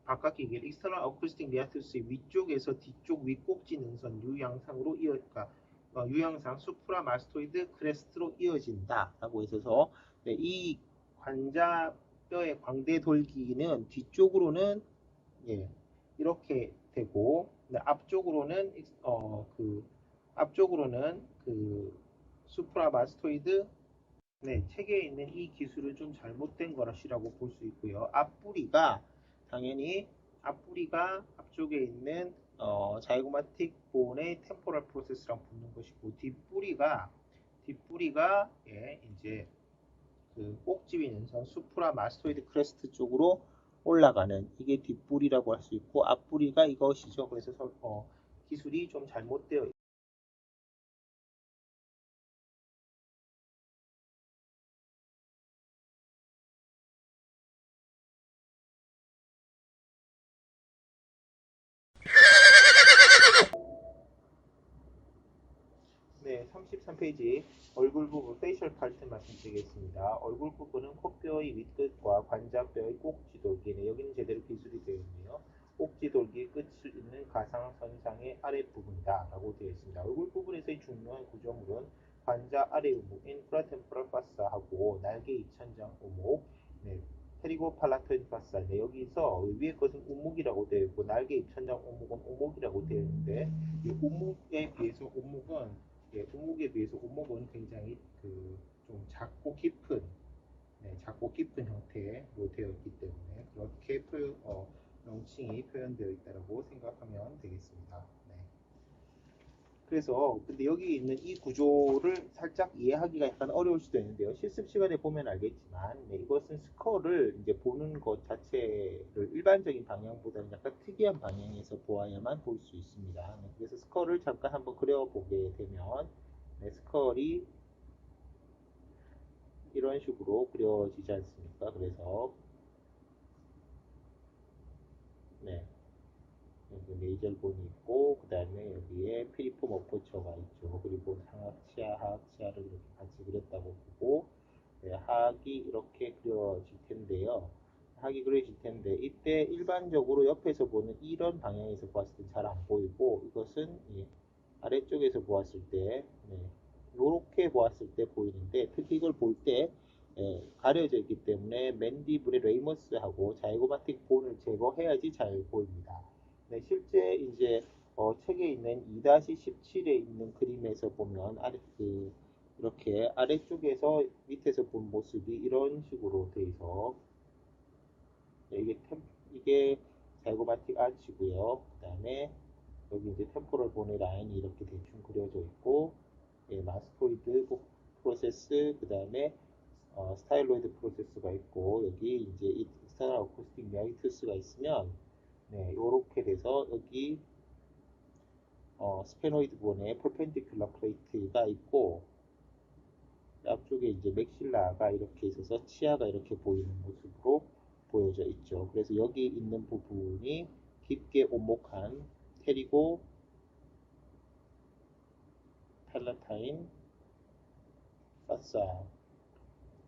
바깥 귀길, 익스터널 어쿠스틱 미아투스의 위쪽에서 뒤쪽 윗꼭지 능선 유양상으로 유양상 수프라 마스토이드 크레스트로 이어진다라고 있어서 이 관자뼈의 광대 돌기는 뒤쪽으로는 이렇게 되고 앞쪽으로는 수프라마스토이드, 책에 있는 이 기술은 좀 잘못된 것이라고 볼 수 있고요. 당연히 앞뿌리가 앞쪽에 있는 자이고마틱 본의 템포럴 프로세스랑 붙는 것이고 뒷뿌리가 이제 그 꼭지 위에서 수프라 마스토이드 크레스트 쪽으로 올라가는 이게 뒷뿌리라고 할 수 있고 앞뿌리가 이것이죠. 그래서 기술이 좀 잘못되어 네, 33페이지 얼굴 부분 페이셜 파트 말씀드리겠습니다. 얼굴 부분은 코뼈의 윗끝과 관자뼈의 꼭지 돌기네. 여기는 제대로 기술이 되어 있네요. 꼭지 돌기 끝을 잇는 가상선상의 아랫부분이다 라고 되어 있습니다. 얼굴 부분에서의 중요한 구조물은 관자 아래 우목, 인프라템포럴 파사하고 날개 입천장 우목, 네, 테리고팔라토이드 파사. 네, 여기서 위에 것은 우목이라고 되어 있고 날개 입천장 우목은 오목이라고 되어 있는데 이 우목에 비해서 오목에 비해서 오목은 굉장히 좀 작고 깊은 형태로 되어 있기 때문에 그렇게 명칭이 표현되어 있다고 생각하면 되겠습니다. 네. 그래서 근데 여기 있는 이 구조를 살짝 이해하기가 약간 어려울 수도 있는데요. 실습 시간에 보면 알겠지만 이것은 스컬을 이제 보는 것 자체를 일반적인 방향보다는 약간 특이한 방향에서 보아야만 볼 수 있습니다. 그래서 스컬을 잠깐 한번 그려보게 되면 스컬이 이런 식으로 그려지지 않습니까? 그래서 여기 네이젤본이 있고 그 다음에 여기에 피리폼 어퍼처가 있죠. 그리고 상하치아, 하하치아를 이렇게 같이 그렸다고 보고 하악이 이렇게 그려질 텐데요. 하악이 그려질 텐데 이때 일반적으로 옆에서 보는 이런 방향에서 보았을 때 잘 안 보이고 이것은 아래쪽에서 보았을 때 이렇게 보았을 때 보이는데 특히 이걸 볼 때 가려져 있기 때문에 맨디블의 레이머스하고 자이고마틱 본을 제거해야지 잘 보입니다. 네, 실제 이제 책에 있는 2-17에 있는 그림에서 보면 이렇게 아래쪽에서 밑에서 본 모습이 이런 식으로 돼 있어 이게 자이고마틱 아치고요. 그 다음에 여기 이제 템포럴 본의 라인이 이렇게 대충 그려져 있고 마스토이드 프로세스 그 다음에 스타일로이드 프로세스가 있고 여기 이제 익스터널 어쿠스틱 메이트스가 있으면 이렇게 돼서 여기 스페노이드 본에 퍼펜디큘러 플레이트가 있고 앞쪽에 이제 맥실라가 이렇게 있어서 치아가 이렇게 보이는 모습으로 보여져 있죠. 그래서 여기 있는 부분이 깊게 오목한 테리고 팔라타인 파사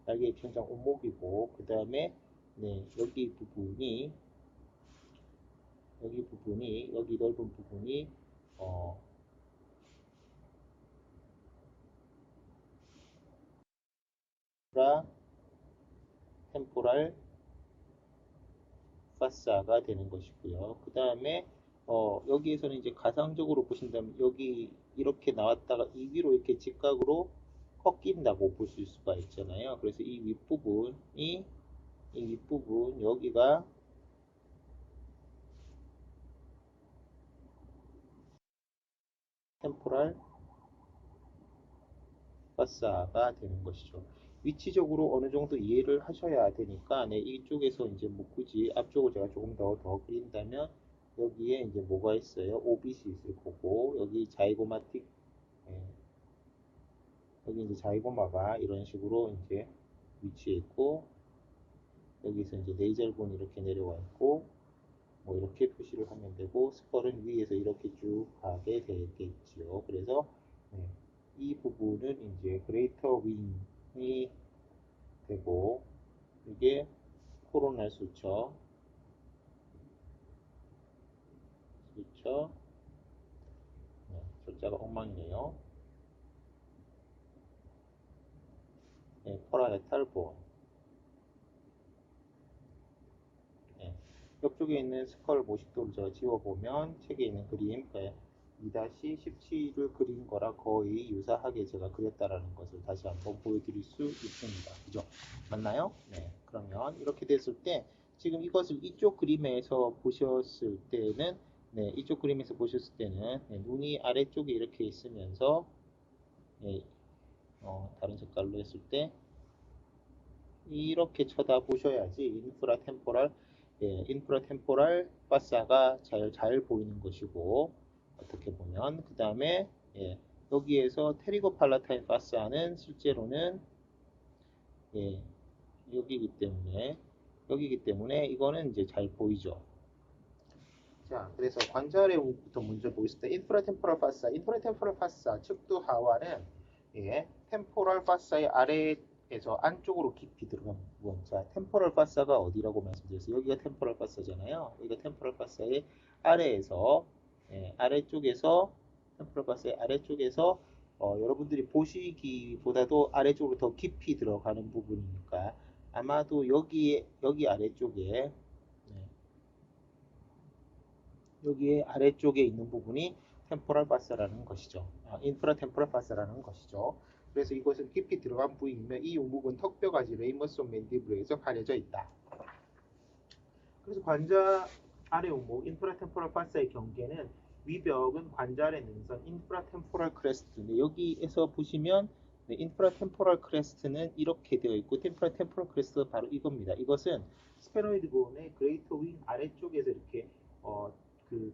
날개 입천장 오목이고 그 다음에 여기 넓은 부분이 템포랄 파사가 되는 것이고요. 그 다음에 여기에서는 이제 가상적으로 보신다면 여기 이렇게 나왔다가 이 위로 이렇게 직각으로 꺾인다고 보실 수가 있잖아요. 그래서 이 윗부분 여기가 템포랄 파사가 되는 것이죠. 위치적으로 어느 정도 이해를 하셔야 되니까 이쪽에서 이제 뭐 굳이 앞쪽을 제가 조금 더 그린다면 여기에 이제 뭐가 있어요? 오빗이 있을 거고 여기 자이고마틱 여기 이제 자이고마가 이런 식으로 이제 위치해 있고 여기서 이제 네이젤본이 이렇게 내려와 있고 뭐 이렇게 표시를 하면 되고 스컬은 위에서 이렇게 쭉 가게 되겠지요. 그래서 이 부분은 이제 그레이터 윙이 되고 이게 코로날 수처 숫자가 엉망이네요. 퍼라에탈 본 옆쪽에 있는 스컬 모식도를 제가 지워보면 책에 있는 그림 2-17을 그린 거라 거의 유사하게 제가 그렸다라는 것을 다시 한번 보여드릴 수 있습니다. 그죠? 맞나요? 네. 그러면 이렇게 됐을 때 지금 이것을 이쪽 그림에서 보셨을 때는 네, 이쪽 그림에서 보셨을 때는 네, 눈이 아래쪽에 이렇게 있으면서 네, 다른 색깔로 했을 때 이렇게 쳐다보셔야지 인프라 템포랄 파사가 잘 보이는 것이고 어떻게 보면 그 다음에 여기에서 테리고 팔라타인 파사는 실제로는 예, 여기기 때문에 이거는 이제 잘 보이죠. 자, 그래서 관절의부터 먼저 보였을 때 인프라템포럴 파사, 측두 하와는 템포럴 파사의 아래에서 안쪽으로 깊이 들어간 부분. 자, 템포럴 파사가 어디라고 말씀드렸어요? 여기가 템포럴 파사잖아요. 여기가 템포럴 파사의 아래에서 아래쪽에서 템포럴 파사의 아래쪽에서 여러분들이 보시기보다도 아래쪽으로 더 깊이 들어가는 부분이니까 아마도 여기 아래쪽에 여기에 아래쪽에 있는 부분이 템포럴 파사라는 것이죠. 인프라 템포럴 파사라는 것이죠. 그래서 이것은 깊이 들어간 부위이며 이 우묵은 턱뼈가지 레이머스 맨디블에서 가려져 있다. 그래서 관자 아래 우묵 인프라 템포럴 파사의 경계는 위벽은 관자 아래 능선 인프라 템포럴 크레스트. 여기에서 보시면 인프라 템포럴 크레스트는 이렇게 되어 있고 인프라 템포럴 크레스트가 바로 이겁니다. 이것은 스페노이드 본의 그레이터 윙 아래쪽에서 이렇게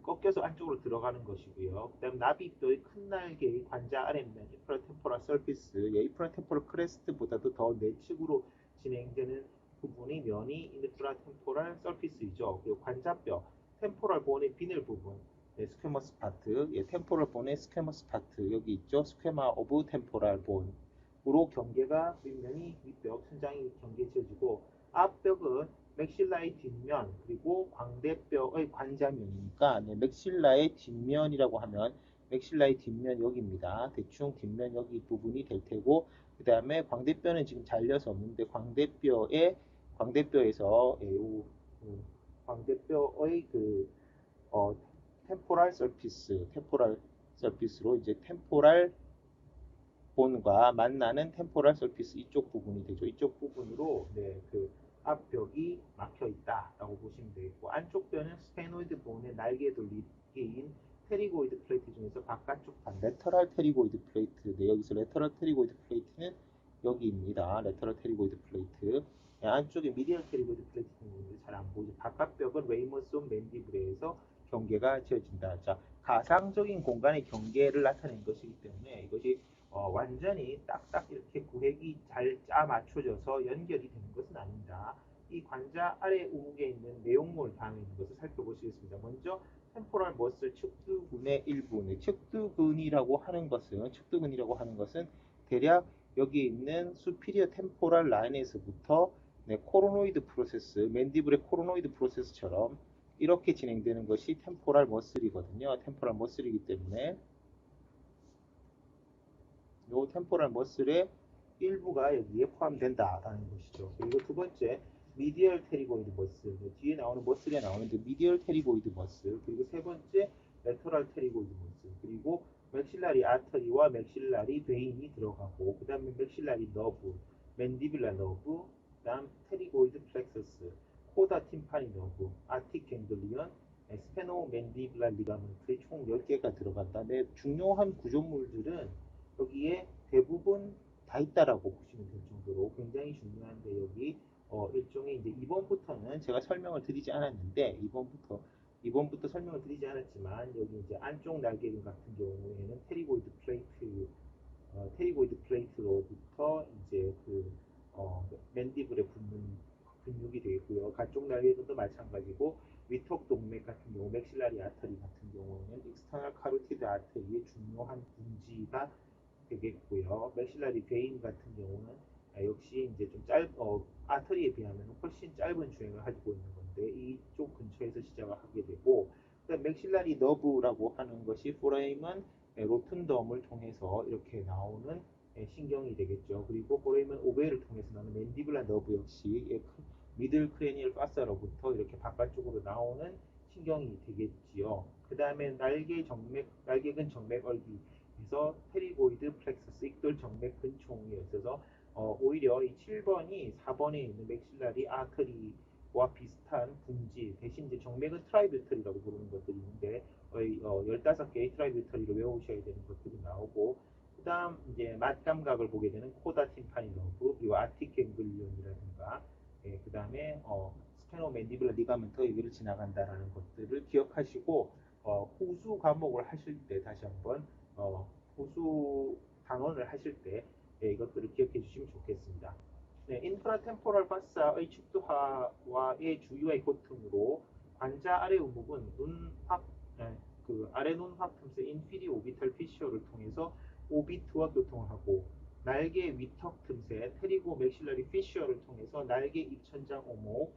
꺾여서 안쪽으로 들어가는 것이고요. 그 다음 나비뼈의 큰 날개의 관자 아랫면 인프라 템포럴 서피스, 인프라 템포럴 크레스트보다도 더 내측으로 진행되는 부분이 면이 인프라 템포럴 서피스이죠. 그리고 관자뼈, 템포럴 본의 비늘 부분, 스퀘머스 파트, 템포럴 본의 스퀘머스 파트 여기 있죠. 스퀘마 오브 템포럴 본으로 경계가 윗면이 윗벽, 천장이 경계 지어지고 앞벽은 맥실라의 뒷면 그리고 광대뼈의 관자면이니까 맥실라의 뒷면이라고 하면 맥실라의 뒷면 여기입니다. 대충 뒷면 여기 부분이 될 테고 그 다음에 광대뼈는 지금 잘려서 없는데 광대뼈에서 광대뼈의 템포랄 서피스로 이제 템포랄 본과 만나는 템포랄 서피스 이쪽 부분이 되죠. 이쪽 부분으로 앞벽이 막혀 있다라고 보시면 되겠고 안쪽 뼈는 스페노이드 본의 날개 돌리기인 테리고이드 플레이트 중에서 바깥쪽 반 레터럴 테리고이드 플레이트. 여기서 레터럴 테리고이드 플레이트는 여기입니다. 레터럴 테리고이드 플레이트. 안쪽에 미디얼 테리고이드 플레이트는 잘 안 보이죠. 바깥벽은 레이머스 맨디블에서 경계가 지어진다. 자, 가상적인 공간의 경계를 나타낸 것이기 때문에 이것이 완전히 딱딱 이렇게 구획이 잘 짜 맞춰져서 연결이 되는 것은 아닙니다. 이 관자 아래 우묵에 있는 내용물 다음에 있는 것을 살펴보시겠습니다. 먼저 템포럴 머슬 측두근의 일부. 측두근이라고 하는 것은 대략 여기 있는 수피리어 템포럴 라인에서부터 코로노이드 프로세스, 맨디블의 코로노이드 프로세스처럼 이렇게 진행되는 것이 템포럴 머슬이거든요. 템포럴 머슬이기 때문에 요 템포럴 머슬의 일부가 여기에 포함된다라는 것이죠. 그리고 두 번째 미디얼 테리고이드 머슬, 뒤에 나오는 머슬에 나오는데 미디얼 테리고이드 머슬, 그리고 세 번째 레터럴 테리고이드 머슬, 그리고 맥실라리 아터리와 맥실라리 베인이 들어가고 그 다음에 맥실라리 너브, 맨디빌라 너브, 그 다음 테리고이드 플렉서스, 코다 팀파니 너브, 아틱 갱글리언, 스페노 맨디빌라 리가먼트의 총 10개가 들어간다. 중요한 구조물들은 여기에 대부분 다 있다라고 보시면 될 정도로 굉장히 중요한데 여기 일종의 이제 2번부터는 제가 설명을 드리지 않았는데 2번부터 설명을 드리지 않았지만 여기 이제 안쪽 날개근 같은 경우에는 테리고이드 플레이트로부터 이제 맨디블에 붙는 근육이 되겠고요. 가쪽 날개근도 마찬가지고 위턱 동맥 같은 경우 맥실라리 아터리 같은 경우에는 익스터널 카로티드 아터리의 중요한 분지가 되겠고요. 맥실라리 베인 같은 경우는 역시 이제 좀 아터리에 비하면 훨씬 짧은 주행을 가지고 있는 건데 이쪽 근처에서 시작을 하게 되고 맥실라리 너브라고 하는 것이 포레임은 로튼덤을 통해서 이렇게 나오는 신경이 되겠죠. 그리고 포레임은 오베를 통해서 나오는 맨디블라 너브 역시 미들 크레니얼 파사로부터 이렇게 바깥쪽으로 나오는 신경이 되겠지요. 그 다음에 날개근 정맥 얼기 그래서 테리고이드 플렉서스 익돌 정맥 근총이 있어서 오히려 이 7번이 4번에 있는 맥실라리 아터리 비슷한 분지 대신 이제 정맥은 트라이뷰터리라고 부르는 것들이 있는데 거의 15개의 트라이뷰터리로 외우셔야 되는 것들이 나오고 그 다음 이제 맛 감각을 보게 되는 코다 팀파니 너브 그리고 아틱 갱글리온이라든가 그 다음에 스페노맨디블러 리가멘터 여기를 지나간다라는 것들을 기억하시고 호수 과목을 하실 때 다시 한번 호수 단원을 하실 때 이것들을 기억해 주시면 좋겠습니다. 네, 인프라템포럴 파사의 축도화와의 주요의 고통으로 관자 아래 우묵은 그 아래 눈확 틈새 인피리 오비탈 피시어를 통해서 오비트와 교통을 하고 날개 위턱 틈새 테리고 맥실러리 피시어를 통해서 날개 입천장 오목,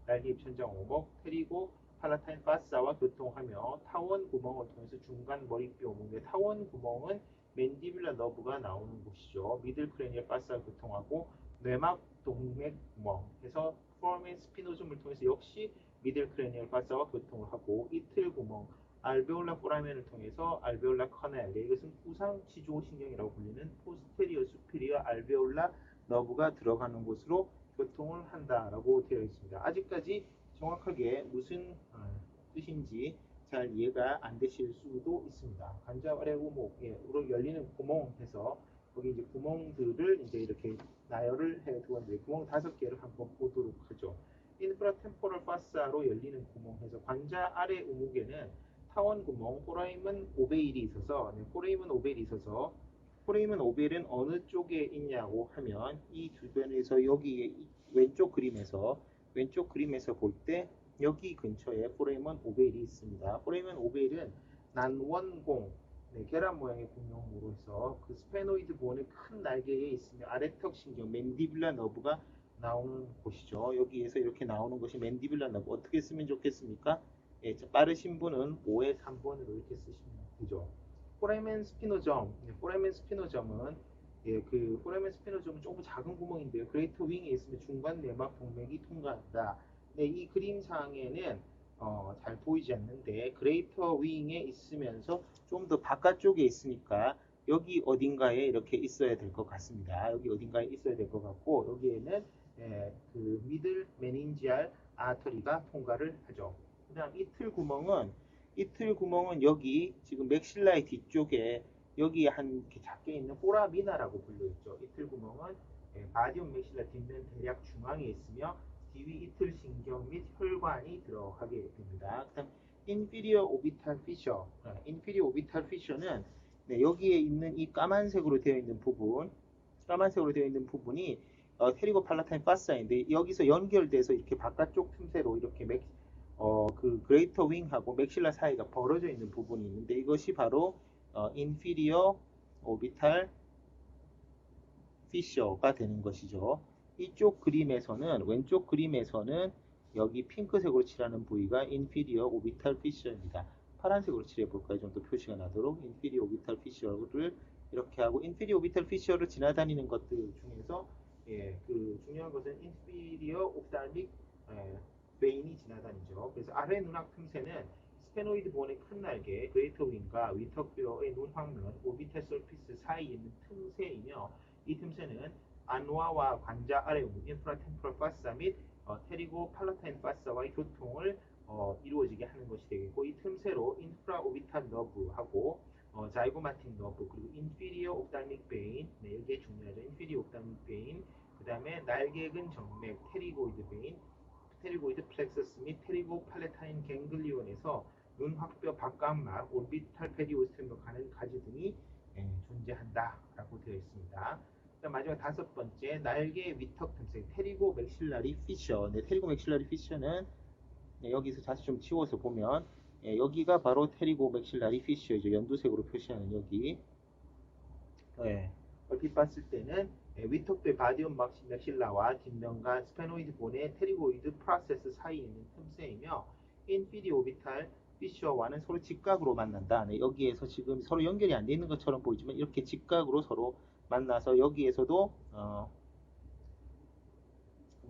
날개 입천장 오목, 테리고 팔라타인 파사와 교통하며 타원 구멍을 통해서 중간 머리뼈 오목의 타원 구멍은 맨디뷸라 너브가 나오는 곳이죠. 미들 크레니얼 파사와 교통하고 뇌막 동맥 구멍에서 포라멘 스피노즘을 통해서 역시 미들 크레니얼 파사와 교통을 하고 이틀 구멍 알베올라 포라멘을 통해서 알베올라 커넬 이것은 후상 치조신경이라고 불리는 포스테리어 수피리어 알베올라 너브가 들어가는 곳으로 교통을 한다라고 되어 있습니다. 아직까지 정확하게 무슨 뜻인지 잘 이해가 안 되실 수도 있습니다. 관자 아래 우목으로 열리는 구멍에서 여기 이제 구멍들을 이제 이렇게 나열을 해 두었는데 구멍 5개를 한번 보도록 하죠. 인프라템포럴 파사로 열리는 구멍에서 관자 아래 우목에는 타원 구멍 포라임은 오베일이 있어서 포라임은 오베일은 어느 쪽에 있냐고 하면 이 주변에서 여기 왼쪽 그림에서 볼 때 여기 근처에 포레이먼 오베일이 있습니다. 포레이먼 오베일은 난원공 계란 모양의 공룡으로 해서 그 스페노이드 본의 큰 날개에 있으며 아래턱 신경 맨디뷸라 너브가 나오는 곳이죠. 여기에서 이렇게 나오는 것이 맨디뷸라 너브. 어떻게 쓰면 좋겠습니까? 빠르신 분은 5의 3번으로 이렇게 쓰시면 되죠. 포레멘 스피노점. 포레멘 스피노점은 포레멘 스피노점은 조금 작은 구멍인데요. 그레이터 윙에 있으면 중간 내막 동맥이 통과한다. 네, 이 그림상에는 잘 보이지 않는데 그레이터 윙에 있으면서 좀 더 바깥쪽에 있으니까 여기 어딘가에 이렇게 있어야 될 것 같습니다. 여기 어딘가에 있어야 될 것 같고 여기에는 그 미들 메닌지알 아터리가 통과를 하죠. 그 다음 이틀 구멍은 여기 지금 맥실라의 뒤쪽에 여기 한 이렇게 작게 있는 포라미나라고 불려있죠. 이틀 구멍은 바디움 맥실라 뒷면 대략 중앙에 있으며 뒤위 이틀 신경 및 혈관이 들어가게 됩니다. 그다음 인피리어 오비탈 피셔. 인피리어 오비탈 피셔는 여기에 있는 이 까만색으로 되어 있는 부분이 테리고 팔라타인 파사인데 여기서 연결돼서 이렇게 바깥쪽 틈새로 이렇게 그 그레이터 윙하고 맥실라 사이가 벌어져 있는 부분이 있는데 이것이 바로 인피리어 오비탈 피셔가 되는 것이죠. 왼쪽 그림에서는 여기 핑크색으로 칠하는 부위가 인피리어 오비탈 피셔입니다. 파란색으로 칠해볼까요? 좀 더 표시가 나도록 인피리어 오비탈 피셔를 이렇게 하고 인피리어 오비탈 피셔를 지나다니는 것들 중에서 그 중요한 것은 인피리어 옵탈믹 베인이 지나다니죠. 그래서 아래 눈악 틈새는 스페노이드 본의 큰 날개, 그레이터 윙과 위턱뼈의 눈황면, 오비탈 서피스 사이에 있는 틈새이며 이 틈새는 안와와 관자 아래 우묵, 인프라템포럴 파사 및 테리고 팔라타인 파사와의 교통을 이루어지게 하는 것이 되겠고 이 틈새로 인프라 오비탈 너브하고 자이고마틱 너브 그리고 인피리어 옵탈믹 베인 여기에 중요하죠. 인피리어 옵탈믹 베인 그 다음에 날개근 정맥 테리고이드 베인 테리고이드 플렉서스 및 테리고 팔레타인 갱글리온에서 눈확뼈 바깥막 오비탈 페리오스템으로 가는 가지 등이 존재한다라고 되어 있습니다. 마지막 5번째 날개 위턱 틈새 테리고 맥실라리 피셔. 테리고 맥실라리 피셔는 여기서 다시 좀 치워서 보면 여기가 바로 테리고 맥실라리 피셔이죠. 연두색으로 표시하는 여기. 얼핏 봤을 때는 위턱뼈 바디움 맥실라와 뒷면과 스페노이드 본의 테리고이드 프로세스 사이에 있는 틈새이며 인피리 오비탈 피셔와는 서로 직각으로 만난다. 여기에서 지금 서로 연결이 안 돼 있는 것처럼 보이지만 이렇게 직각으로 서로 만나서 여기에서도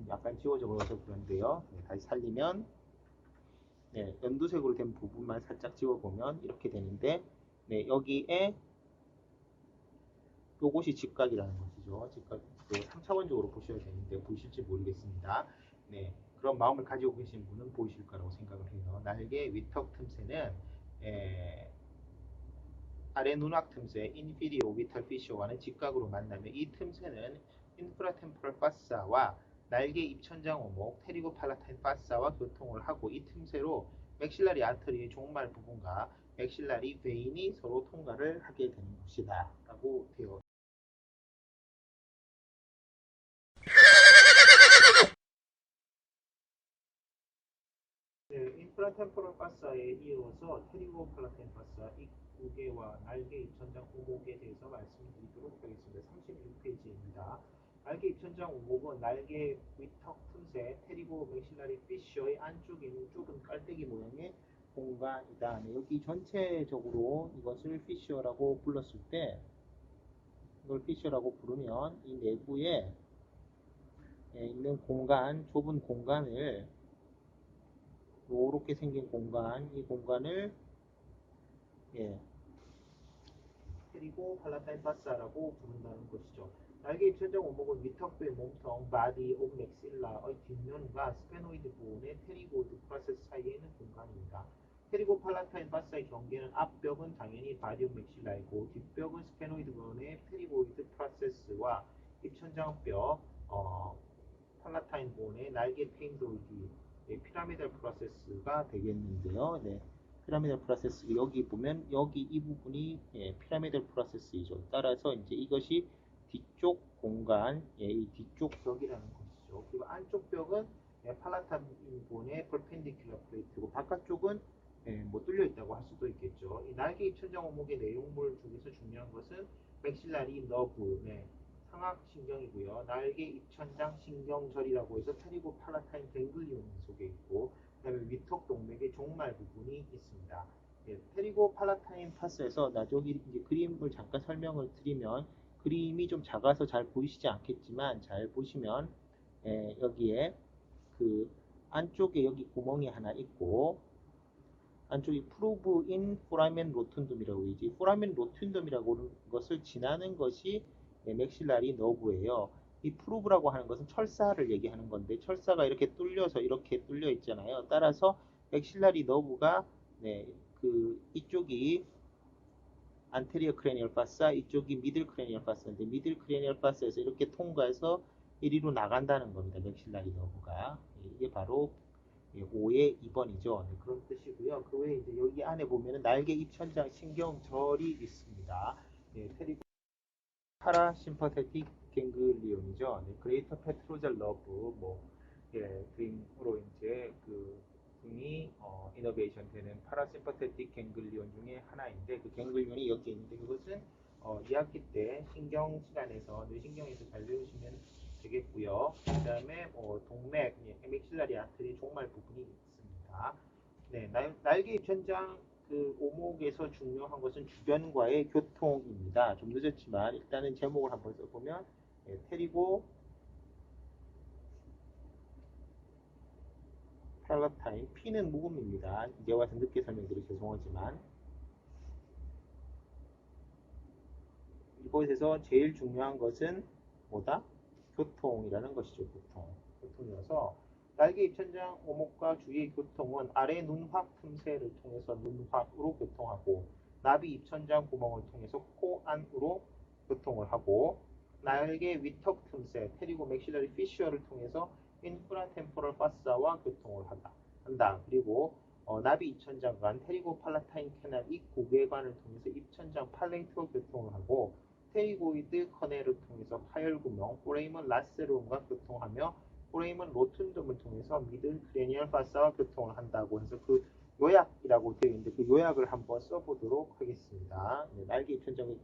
약간 지워져 버려서 그런데요. 다시 살리면 연두색으로 된 부분만 살짝 지워보면 이렇게 되는데 여기에 요것이 직각이라는 것이죠. 직각 3차원적으로 보셔야 되는데 보실지 모르겠습니다. 그런 마음을 가지고 계신 분은 보이실 거라고 생각을 해요. 날개 위턱 틈새는 아래 눈악 틈새 인피리오 오비탈 피시오와는 직각으로 만나며 이 틈새는 인프라템포럴 파사와 날개 입천장 오목 테리고 팔라타인 파사와 교통을 하고 이 틈새로 맥실라리 아터리의 종말 부분과 맥실라리 베인이 서로 통과를 하게 되는 것이다 라고 되어 인프라템포럴 파사에 이어서 테리고 팔라타인 파사 이 두 개와 날개 입천장 오목에 대해서 말씀드리도록 하겠습니다. 36페이지입니다. 날개 입천장 오목은 날개 위턱 틈새 테리고 맥실라리 피셔의 안쪽에 있는 좁은 깔때기 모양의 공간이다. 네, 여기 전체적으로 이것을 피셔라고 불렀을 때 이걸 피셔라고 부르면 이 내부에 있는 공간, 좁은 공간을 이렇게 생긴 공간, 이 공간을 테리고 팔라타인 파사라고 부른다는 것이죠. 날개 입천장 오목은 위턱뼈의 몸통, 바디, 옥, 맥실라의 뒷면과 스페노이드 부분의 테리고이드 프로세스 사이에 있는 공간입니다. 테리고 팔라타인 파사의 경계는 앞벽은 당연히 바디, 옥, 맥실라이고 뒷벽은 스페노이드 부분의 테리고이드 프로세스와 입천장뼈, 팔라타인 부분의 날개 페인도이드 피라미달 프로세스가 되겠는데요. 네. 피라미달 프로세스 여기 보면 여기 이 부분이 피라미달 프로세스이죠. 따라서 이제 이것이 뒤쪽 공간, 이 뒤쪽 벽이라는 것이죠. 그리고 안쪽 벽은 팔라타인 부분의 퍼펜디큘러 플레이트고 바깥쪽은 뭐 뚫려 있다고 할 수도 있겠죠. 이 날개 입천장 오목의 내용물 중에서 중요한 것은 맥실라리 너브, 상악신경이고요. 날개 입천장 신경절이라고 해서 테리고 팔라타인 갱글리온이 속에 있고 그 다음에 위턱 동맥의 종말 부분이 있습니다. 테리고 팔라타인 파스에서 여기 이제 그림을 잠깐 설명을 드리면 그림이 좀 작아서 잘 보이시지 않겠지만 잘 보시면 여기에 그 안쪽에 여기 구멍이 하나 있고 안쪽이 프로브 인 포라멘 로툰둠이라고 이제 포라멘 로툰둠이라고 하는 것을 지나는 것이 맥실라리 너브예요. 이 프로브라고 하는 것은 철사를 얘기하는 건데 철사가 이렇게 뚫려서 이렇게 뚫려 있잖아요. 따라서 맥실라리 너브가 그 이쪽이 안테리어 크레니얼 파사, 이쪽이 미들 크레니얼 파사인데 미들 크레니얼 파사에서 이렇게 통과해서 이리로 나간다는 겁니다. 맥실라리 너브가 이게 바로 5의 2번이죠. 그런 뜻이고요. 그 외에 이제 여기 안에 보면은 날개 입천장 신경절이 있습니다. 테리고 파라심퍼테틱 갱글리온이죠. 그레이터 페트로잘 러브 등으로 이제 그 등이 이너베이션 되는 파라심퍼테틱 갱글리온 중에 하나인데 그 갱글리온이 여기 있는데 그것은 2학기 때 신경 시간에서 뇌신경에서 잘 배우시면 되겠고요. 그 다음에 동맥, 맥실라리 아트리 종말 부분이 있습니다. 네, 날개 입천장 그 오목에서 중요한 것은 주변과의 교통입니다. 좀 늦었지만 일단은 제목을 한번 써보면 테리고 팔라타인 P는 묵음입니다. 이제 와서 늦게 설명드려 죄송하지만 이곳에서 제일 중요한 것은 뭐다? 교통이라는 것이죠. 교통이어서 날개 입천장 오목과 주위의 교통은 아래 눈확 틈새를 통해서 눈확으로 교통하고 나비 입천장 구멍을 통해서 코 안으로 교통을 하고 날개 위턱 틈새 테리고 맥실러리 피셔를 통해서 인프라템포럴 파사와 교통을 한다. 그리고 나비 입천장관 테리고 팔라타인 캐날 이 고개관을 통해서 입천장 팔레이트와 교통을 하고 테리고이드 커넬을 통해서 파열구멍 포레이먼 라세롬과 교통하며 포레이먼 로툰덤을 통해서 미들 크레니얼 파사와 교통을 한다고 해서 그 요약이라고 되어 있는데 그 요약을 한번 써보도록 하겠습니다. 날개 입천장의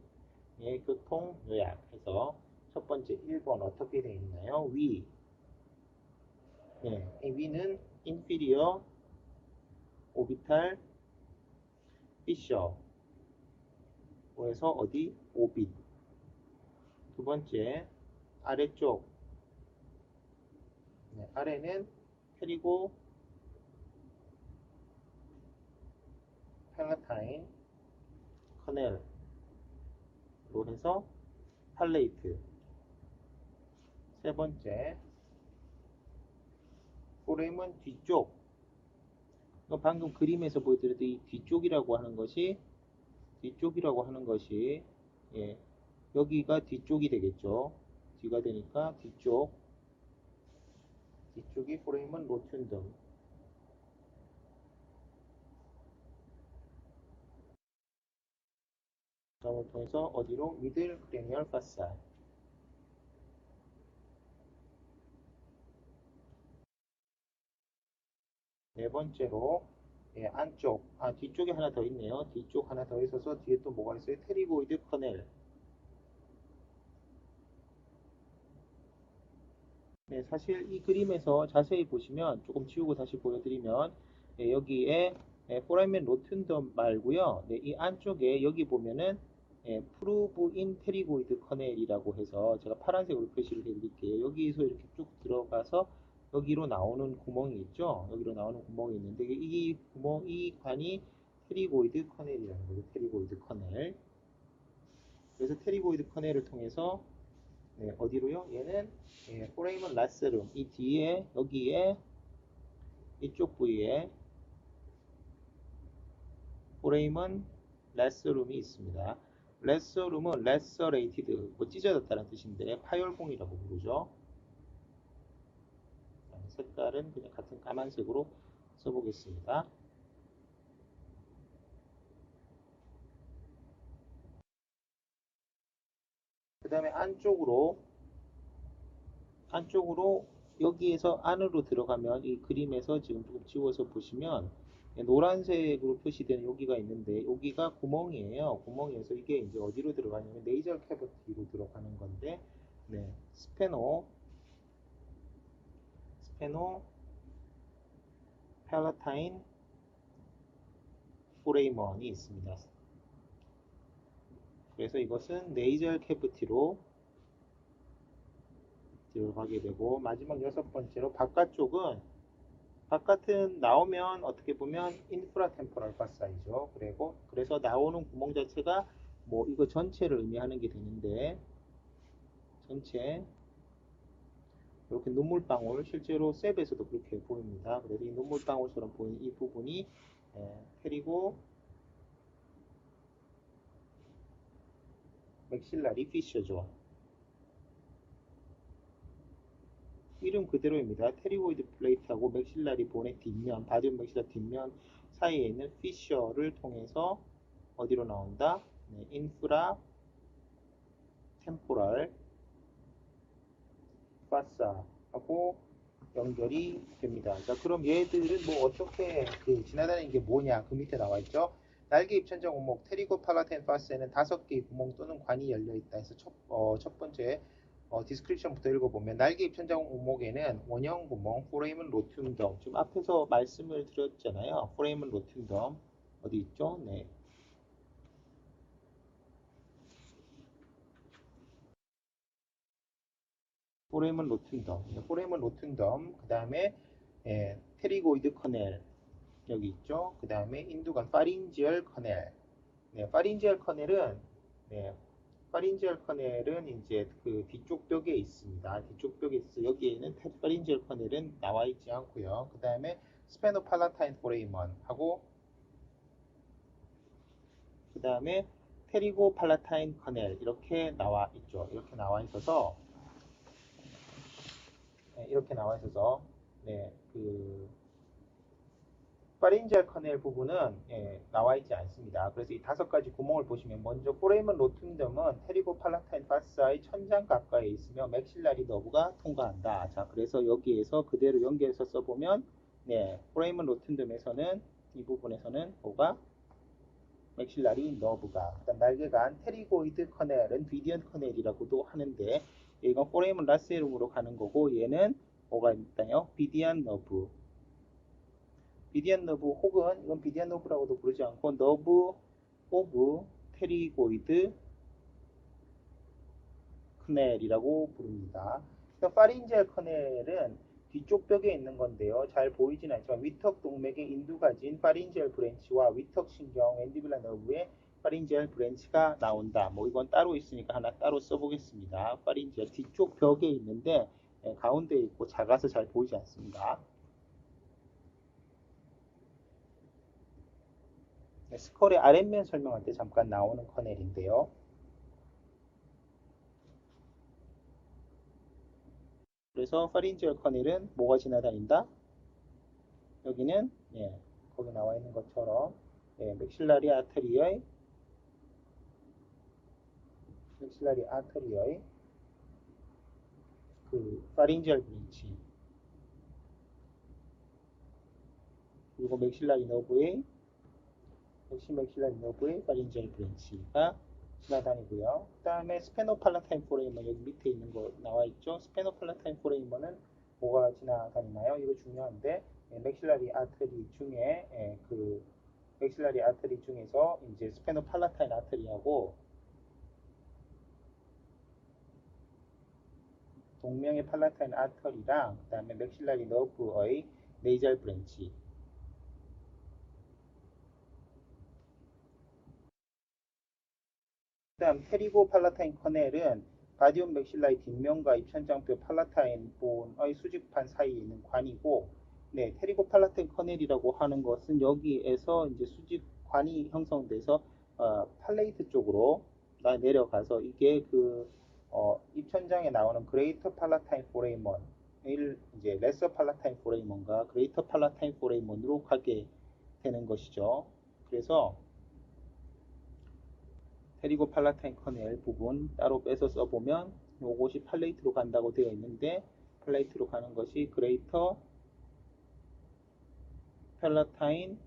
교통 요약해서 첫 번째 1번 어떻게 되어 있나요? 위. 이 위는 inferior orbital fissure 그래서 어디? 오빗. 두 번째 아래쪽 아래는 테리고 팔라타인 커넬로 해서 팔레이트. 세 번째 포레임은 뒤쪽. 방금 그림에서 보여드렸던 이 뒤쪽이라고 하는 것이 예, 여기가 뒤쪽이 되겠죠. 뒤가 되니까 뒤쪽이 포레임은 로튠덤. 점을 통해서 어디로? 미들 크레니얼 파사. 네 번째로 안쪽, 뒤쪽에 하나 더 있네요. 뒤쪽 하나 더 있어서 뒤에 또 뭐가 있어요? 테리고이드 커넬. 네, 사실 이 그림에서 자세히 보시면 조금 지우고 다시 보여드리면 여기에 포라멘 로튠덤 말고요. 네, 이 안쪽에 여기 보면은 프루브 인 테리고이드 커넬이라고 해서 제가 파란색으로 표시를 해드릴게요. 여기서 이렇게 쭉 들어가서 여기로 나오는 구멍이 있죠. 여기로 나오는 구멍이 있는데 이 관이 테리고이드 커넬이라는 거죠. 테리고이드 커넬. 그래서 테리고이드 커넬을 통해서 네, 어디로요? 얘는 포레이먼 라세룸 이 뒤에 여기에 이쪽 부위에 포레이먼 라세룸이 있습니다. 라세룸은 라서레이티드 뭐 찢어졌다는 뜻인데 파열공이라고 부르죠. 색깔은 그냥 같은 까만색으로 써보겠습니다. 그 다음에 안쪽으로 여기에서 안으로 들어가면 이 그림에서 지금 조금 지워서 보시면 노란색으로 표시되는 여기가 있는데 여기가 구멍이에요. 구멍이어서 이게 이제 어디로 들어가냐면 네이절 캐비티로 들어가는 건데 네, 스페노 팔라타인 포레이먼이 있습니다. 그래서 이것은 네이절 캐비티로 들어가게 되고 마지막 여섯 번째로 바깥은 나오면 어떻게 보면 인프라 템포럴 파사이죠. 그래서 나오는 구멍 자체가 뭐 이거 전체를 의미하는 게 되는데 전체 이렇게 눈물방울 실제로 셉에서도 그렇게 보입니다. 그래서 이 눈물방울처럼 보이는 이 부분이 테리고 맥실라리 피셔죠. 이름 그대로입니다. 테리고이드 플레이트하고 맥실라리 본의 뒷면, 바디움 맥실라 뒷면 사이에 있는 피셔를 통해서 어디로 나온다? 네, 인프라 템포럴 파사하고 연결이 됩니다. 자, 그럼 얘들은 뭐 어떻게 지나다니는 게 뭐냐? 그 밑에 나와 있죠. 날개 입천장 오목 테리고 팔라텐 파스에는 5개의 구멍 또는 관이 열려 있다 해서 첫 번째 디스크립션부터 읽어보면 날개 입천장 오목에는 원형 구멍 포레이먼 로튠덤 지금 앞에서 말씀을 드렸잖아요. 포레이먼 로튠덤 어디 있죠? 네. 포레이먼 로튠덤 그 다음에 테리고이드 커넬 여기 있죠. 그 다음에 인두관 파린지얼 커넬. 네, 파린지얼 커넬은 이제 그 뒤쪽 벽에 있습니다. 뒤쪽 벽에 있어. 여기에는 파린지얼 커넬은 나와 있지 않고요. 그 다음에 스페노팔라타인 포레이먼 하고 그 다음에 테리고 팔라타인 커넬 이렇게 나와 있죠. 이렇게 나와 있어서 네, 파린지얼 커넬 부분은 나와 있지 않습니다. 그래서 이 5가지 구멍을 보시면 먼저 포레이먼 로튠덤은 테리고 팔라타인 파사의 천장 가까이에 있으며 맥실라리 너브가 통과한다. 자, 그래서 여기에서 그대로 연결해서 써보면 포레이먼 로튠덤에서는 이 부분에서는 뭐가 맥실라리 너브가 그다음 날개간 테리고이드 커넬은 비디언 커넬이라고도 하는데 이건 포레이먼 라세룸으로 가는 거고 얘는 뭐가 있나요? 비디안 너브 혹은 이건 비디안 너브라고도 부르지 않고 너브 오브 테리고이드 커넬이라고 부릅니다. 파린지얼 커넬은 뒤쪽 벽에 있는 건데요. 잘 보이진 않지만 위턱 동맥에 인두가진 파린지얼 브랜치와 위턱 신경 웬디블라 너브의 파린지얼 브랜치가 나온다. 뭐 이건 따로 있으니까 하나 따로 써보겠습니다. 파린지얼 뒤쪽 벽에 있는데 가운데 있고 작아서 잘 보이지 않습니다. 네, 스컬의 아랫면 설명할 때 잠깐 나오는 커넬인데요. 그래서 파린지얼 커넬은 뭐가 지나다닌다? 여기는 거기 나와 있는 것처럼 맥실라리 아터리의 그 파린지얼 브랜치 그리고 맥실라리 너브의 파린지얼 브랜치가 지나다니고요. 그 다음에 스페노팔라타인 포레이먼 여기 밑에 있는 거 나와 있죠. 스페노팔라타인 포레이먼은 뭐가 지나다니나요? 이거 중요한데 맥실라리 아터리 중에 그 맥실라리 아터리 중에서 이제 스페노팔라타인 아터리하고 동명의 팔라타인 아터리랑 그 다음에 맥실라리 너브의 네이잘 브랜치 그 다음 테리고 팔라타인 커넬은 바디온 맥실라의 뒷면과 입천장뼈 팔라타인 본의 수직판 사이에 있는 관이고 테리고 팔라타인 커넬이라고 하는 것은 여기에서 이제 수직관이 형성돼서 팔레이트 쪽으로 내려가서 이게 입천장에 나오는 그레이터 팔라타인 포레이먼을 이제 레서 팔라타인 포레이먼과 그레이터 팔라타인 포레이먼으로 가게 되는 것이죠. 그래서 테리고 팔라타인 커넬 부분 따로 빼서 써보면 이것이 팔레이트로 간다고 되어 있는데 팔레이트로 가는 것이 그레이터 팔라타인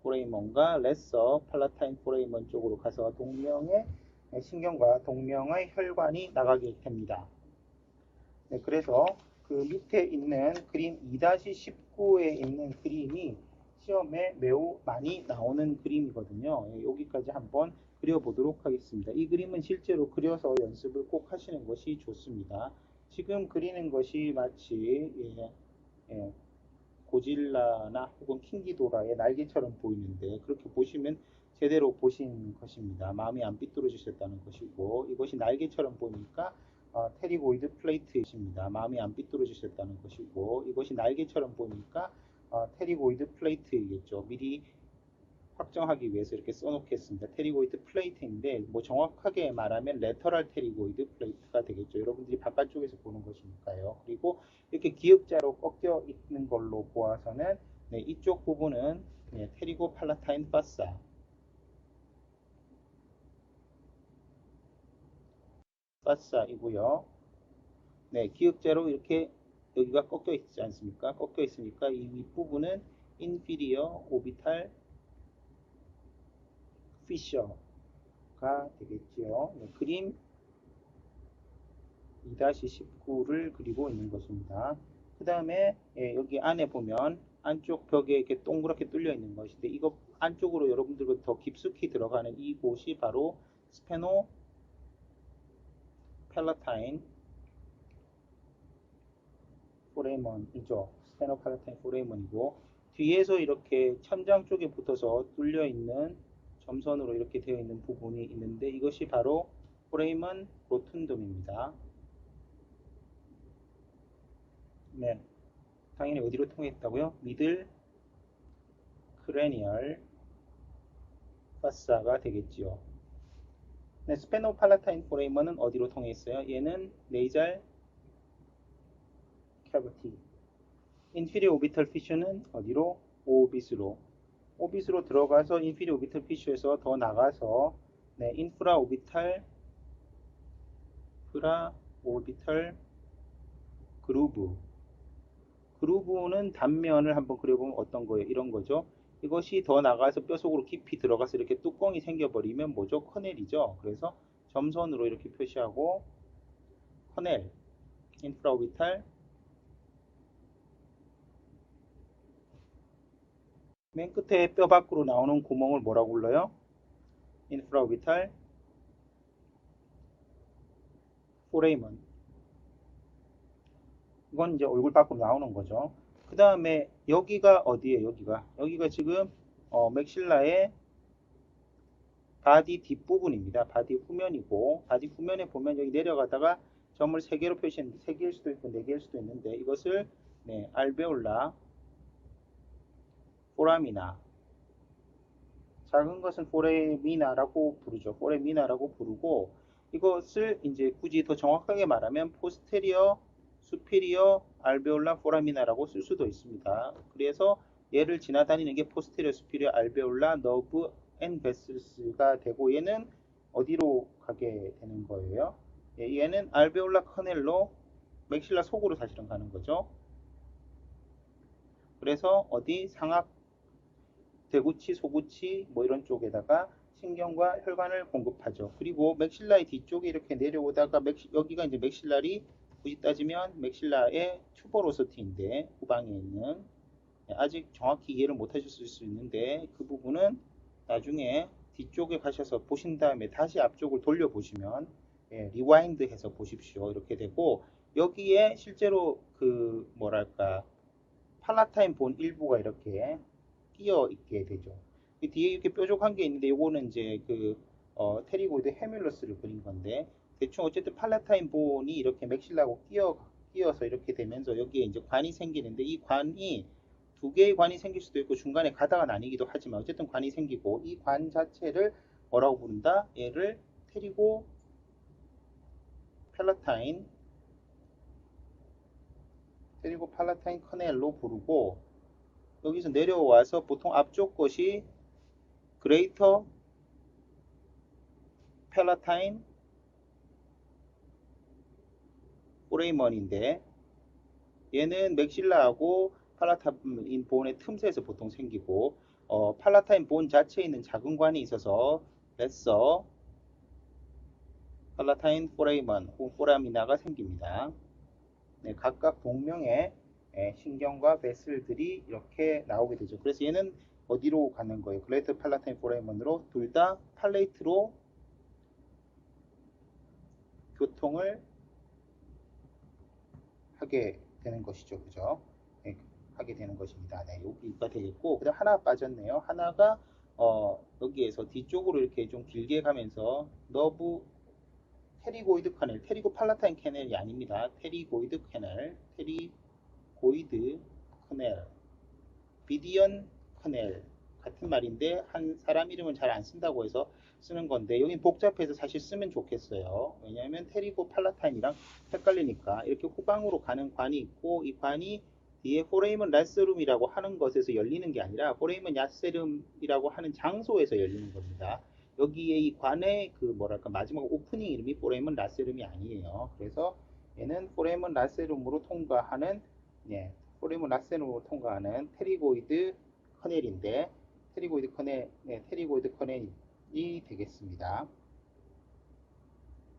포레이먼과 레서 팔라타인 포레이먼 쪽으로 가서 동명의 신경과 동명의 혈관이 나가게 됩니다. 그래서 그 밑에 있는 그림 2-19에 있는 그림이 시험에 매우 많이 나오는 그림이거든요. 여기까지 한번 그려보도록 하겠습니다. 이 그림은 실제로 그려서 연습을 꼭 하시는 것이 좋습니다. 지금 그리는 것이 마치 고질라나 혹은 킹기도라의 날개처럼 보이는데 그렇게 보시면 제대로 보신 것입니다. 마음이 안 삐뚤어지셨다는 것이고 이것이 날개처럼 보이니까 테리고이드 플레이트입니다. 마음이 안 삐뚤어지셨다는 것이고 이것이 날개처럼 보이니까 테리고이드 플레이트이겠죠. 미리 확정하기 위해서 이렇게 써놓겠습니다. 테리고이드 플레이트인데 뭐 정확하게 말하면 레터럴 테리고이드 플레이트가 되겠죠. 여러분들이 바깥쪽에서 보는 것이니까요. 그리고 이렇게 기역자로 꺾여 있는 걸로 보아서는 이쪽 부분은 테리고 팔라타인 파사이고요. 기역자로 이렇게 여기가 꺾여 있지 않습니까? 꺾여 있으니까 이 윗부분은 inferior orbital fissure가 되겠지요. 그림 2-19를 그리고 있는 것입니다. 그 다음에 여기 안에 보면 안쪽 벽에 이렇게 동그랗게 뚫려 있는 것인데 이거 안쪽으로 여러분들과 더 깊숙이 들어가는 이곳이 바로 스페노 팔라타인 포레먼이죠. 스페노 팔라타인 포레먼이고 뒤에서 이렇게 천장 쪽에 붙어서 뚫려 있는 점선으로 이렇게 되어 있는 부분이 있는데 이것이 바로 포레이먼 로툰둠입니다. 네, 당연히 어디로 통했다고요? 미들 크레니얼 파사가 되겠지요. 네, 스페노팔라타인 포레이먼은 어디로 통해 있어요? 얘는 네이잘 캐비티. 인피리어 오비털 피쉬는 어디로? 오빗으로 들어가서 인피리어 오비털 피쉬에서 더 나가서 인프라 오비털 그루브. 그루브는 단면을 한번 그려보면 어떤 거예요? 이런 거죠. 이것이 더 나가서 뼈 속으로 깊이 들어가서 이렇게 뚜껑이 생겨버리면 뭐죠? 커넬이죠. 그래서 점선으로 이렇게 표시하고 커넬, 인프라오비탈, 맨 끝에 뼈 밖으로 나오는 구멍을 뭐라고 불러요? 인프라오비탈 포레이먼. 이건 이제 얼굴 밖으로 나오는 거죠. 그 다음에 여기가 어디예요? 여기가 지금 맥실라의 바디 뒷부분입니다. 바디 후면이고 바디 후면에 보면 여기 내려가다가 점을 3개로 표시했는데 3개일 수도 있고 4개일 수도 있는데 이것을 알베올라 포라미나 작은 것은 포레미나라고 부르죠. 포레미나라고 부르고 이것을 이제 굳이 더 정확하게 말하면 포스테리어 수피리어 알베올라 포라미나라고 쓸 수도 있습니다. 그래서 얘를 지나다니는 게 포스테리어 수피리어 알베올라 너브 앤 베슬스가 되고 얘는 어디로 가게 되는 거예요? 얘는 알베올라 커넬로 맥실라 속으로 사실은 가는 거죠. 그래서 어디 상악 대구치, 소구치 뭐 이런 쪽에다가 신경과 혈관을 공급하죠. 그리고 맥실라의 뒤쪽에 이렇게 내려오다가 여기가 이제 맥실라리 굳이 따지면 맥실라의 튜버로서티인데 후방에 있는 아직 정확히 이해를 못 하실 수 있는데 그 부분은 나중에 뒤쪽에 가셔서 보신 다음에 다시 앞쪽을 돌려 보시면 리와인드 해서 보십시오. 이렇게 되고 여기에 실제로 그 뭐랄까 팔라타인 본 일부가 이렇게 끼어 있게 되죠. 뒤에 이렇게 뾰족한 게 있는데 요거는 이제 그 테리고이드 헤뮬러스를 그린 건데 대충 어쨌든 팔라타인 본이 이렇게 맥실라하고 끼어서 이렇게 되면서 여기에 이제 관이 생기는데 이 관이 두 개의 관이 생길 수도 있고 중간에 가다가 나뉘기도 하지만 어쨌든 관이 생기고 이 관 자체를 뭐라고 부른다? 얘를 테리고 팔라타인 커넬로 부르고 여기서 내려와서 보통 앞쪽 것이 그레이터 팔라타인 포레이먼인데 얘는 맥실라하고 팔라타인 본의 틈새에서 보통 생기고 팔라타인 본 자체에 있는 작은 관이 있어서 레서 팔라타인 포레이먼 혹은 포라미나가 생깁니다. 네, 각각 동명의 신경과 베슬들이 이렇게 나오게 되죠. 그래서 얘는 어디로 가는 거예요? 그레이터 팔라타인 포레이먼으로 둘 다 팔레이트로 교통을 하게 되는 것이죠. 그죠? 네, 하게 되는 것입니다. 네, 여기가 되겠고, 그다음 하나 빠졌네요. 하나가 여기에서 뒤쪽으로 이렇게 좀 길게 가면서 너브 테리고이드 커넬, 테리고 팔라타인 캐넬이 아닙니다. 테리고이드 캐넬, 테리고이드 커넬, 비디언 커넬 같은 말인데 한 사람 이름은 잘 안 쓴다고 해서 쓰는 건데 여긴 복잡해서 사실 쓰면 좋겠어요. 왜냐하면 테리고 팔라타인이랑 헷갈리니까 이렇게 후방으로 가는 관이 있고 이 관이 뒤에 포레이먼 라세룸이라고 하는 것에서 열리는 게 아니라 포레이먼 야세룸이라고 하는 장소에서 열리는 겁니다. 여기에 이 관의 그 뭐랄까 마지막 오프닝 이름이 포레이먼 라세룸이 아니에요. 그래서 얘는 포레이먼 라세룸으로 통과하는 포레이먼 라세룸으로 통과하는 테리고이드 커넬인데 테리고이드 커넬이 되겠습니다.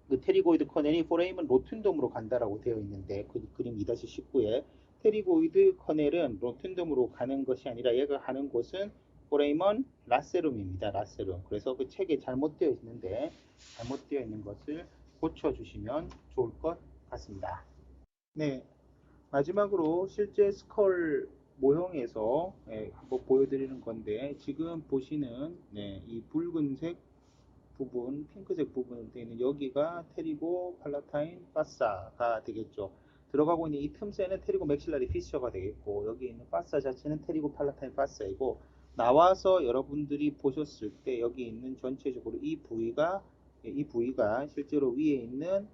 그 테리고이드 커넬이 포레이먼 로튠덤으로 간다라고 되어 있는데 그 그림 2-19에 테리고이드 커넬은 로튠덤으로 가는 것이 아니라 얘가 가는 곳은 포레이먼 라세룸입니다. 라세룸. 그래서 그 책에 잘못되어 있는데 잘못되어 있는 것을 고쳐주시면 좋을 것 같습니다. 네, 마지막으로 실제 스컬 모형에서 한번 보여드리는 건데 지금 보시는 이 붉은색 부분, 핑크색 부분에 있는 여기가 테리고 팔라타인 파사가 되겠죠. 들어가고 있는 이 틈새는 테리고 맥실라리 피셔가 되겠고 여기 있는 파사 자체는 테리고 팔라타인 파사이고 나와서 여러분들이 보셨을 때 여기 있는 전체적으로 이 부위가 실제로 위에 있는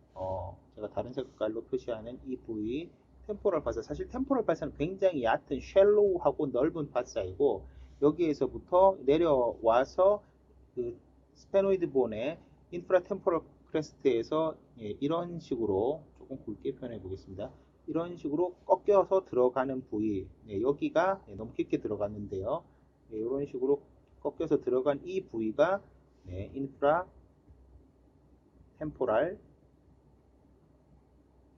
제가 다른 색깔로 표시하는 이 부위 템포럴 파사 사실 템포럴 파사는 굉장히 얕은 쉘로우하고 넓은 파사이고 여기에서부터 내려와서 그 스페노이드 본의 인프라템포럴 크레스트에서 이런 식으로 조금 굵게 표현해 보겠습니다. 이런 식으로 꺾여서 들어가는 부위 여기가 너무 깊게 들어갔는데요. 이런 식으로 꺾여서 들어간 이 부위가 인프라 템포랄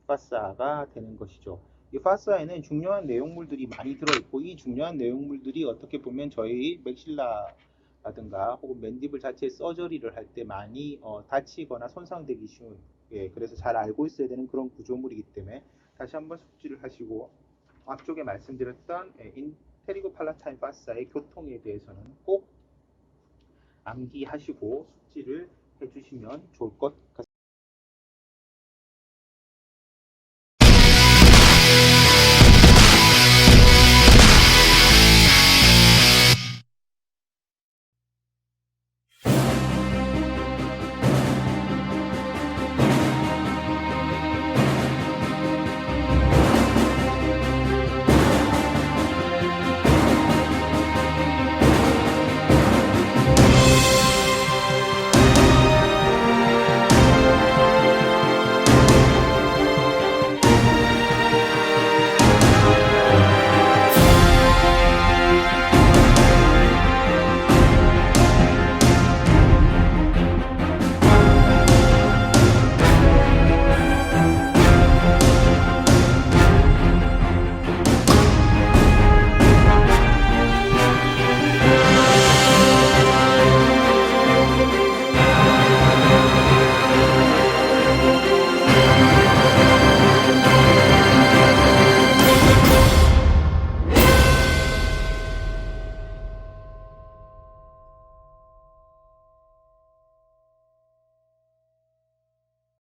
파사가 되는 것이죠. 이 파사에는 중요한 내용물들이 많이 들어있고 이 중요한 내용물들이 어떻게 보면 저희 맥실라라든가 혹은 맨디블 자체의 서저리를 할 때 많이 다치거나 손상되기 쉬운 그래서 잘 알고 있어야 되는 그런 구조물이기 때문에 다시 한번 숙지를 하시고 앞쪽에 말씀드렸던 인테리고 팔라타인 파사의 교통에 대해서는 꼭 암기하시고 숙지를 해주시면 좋을 것 같습니다.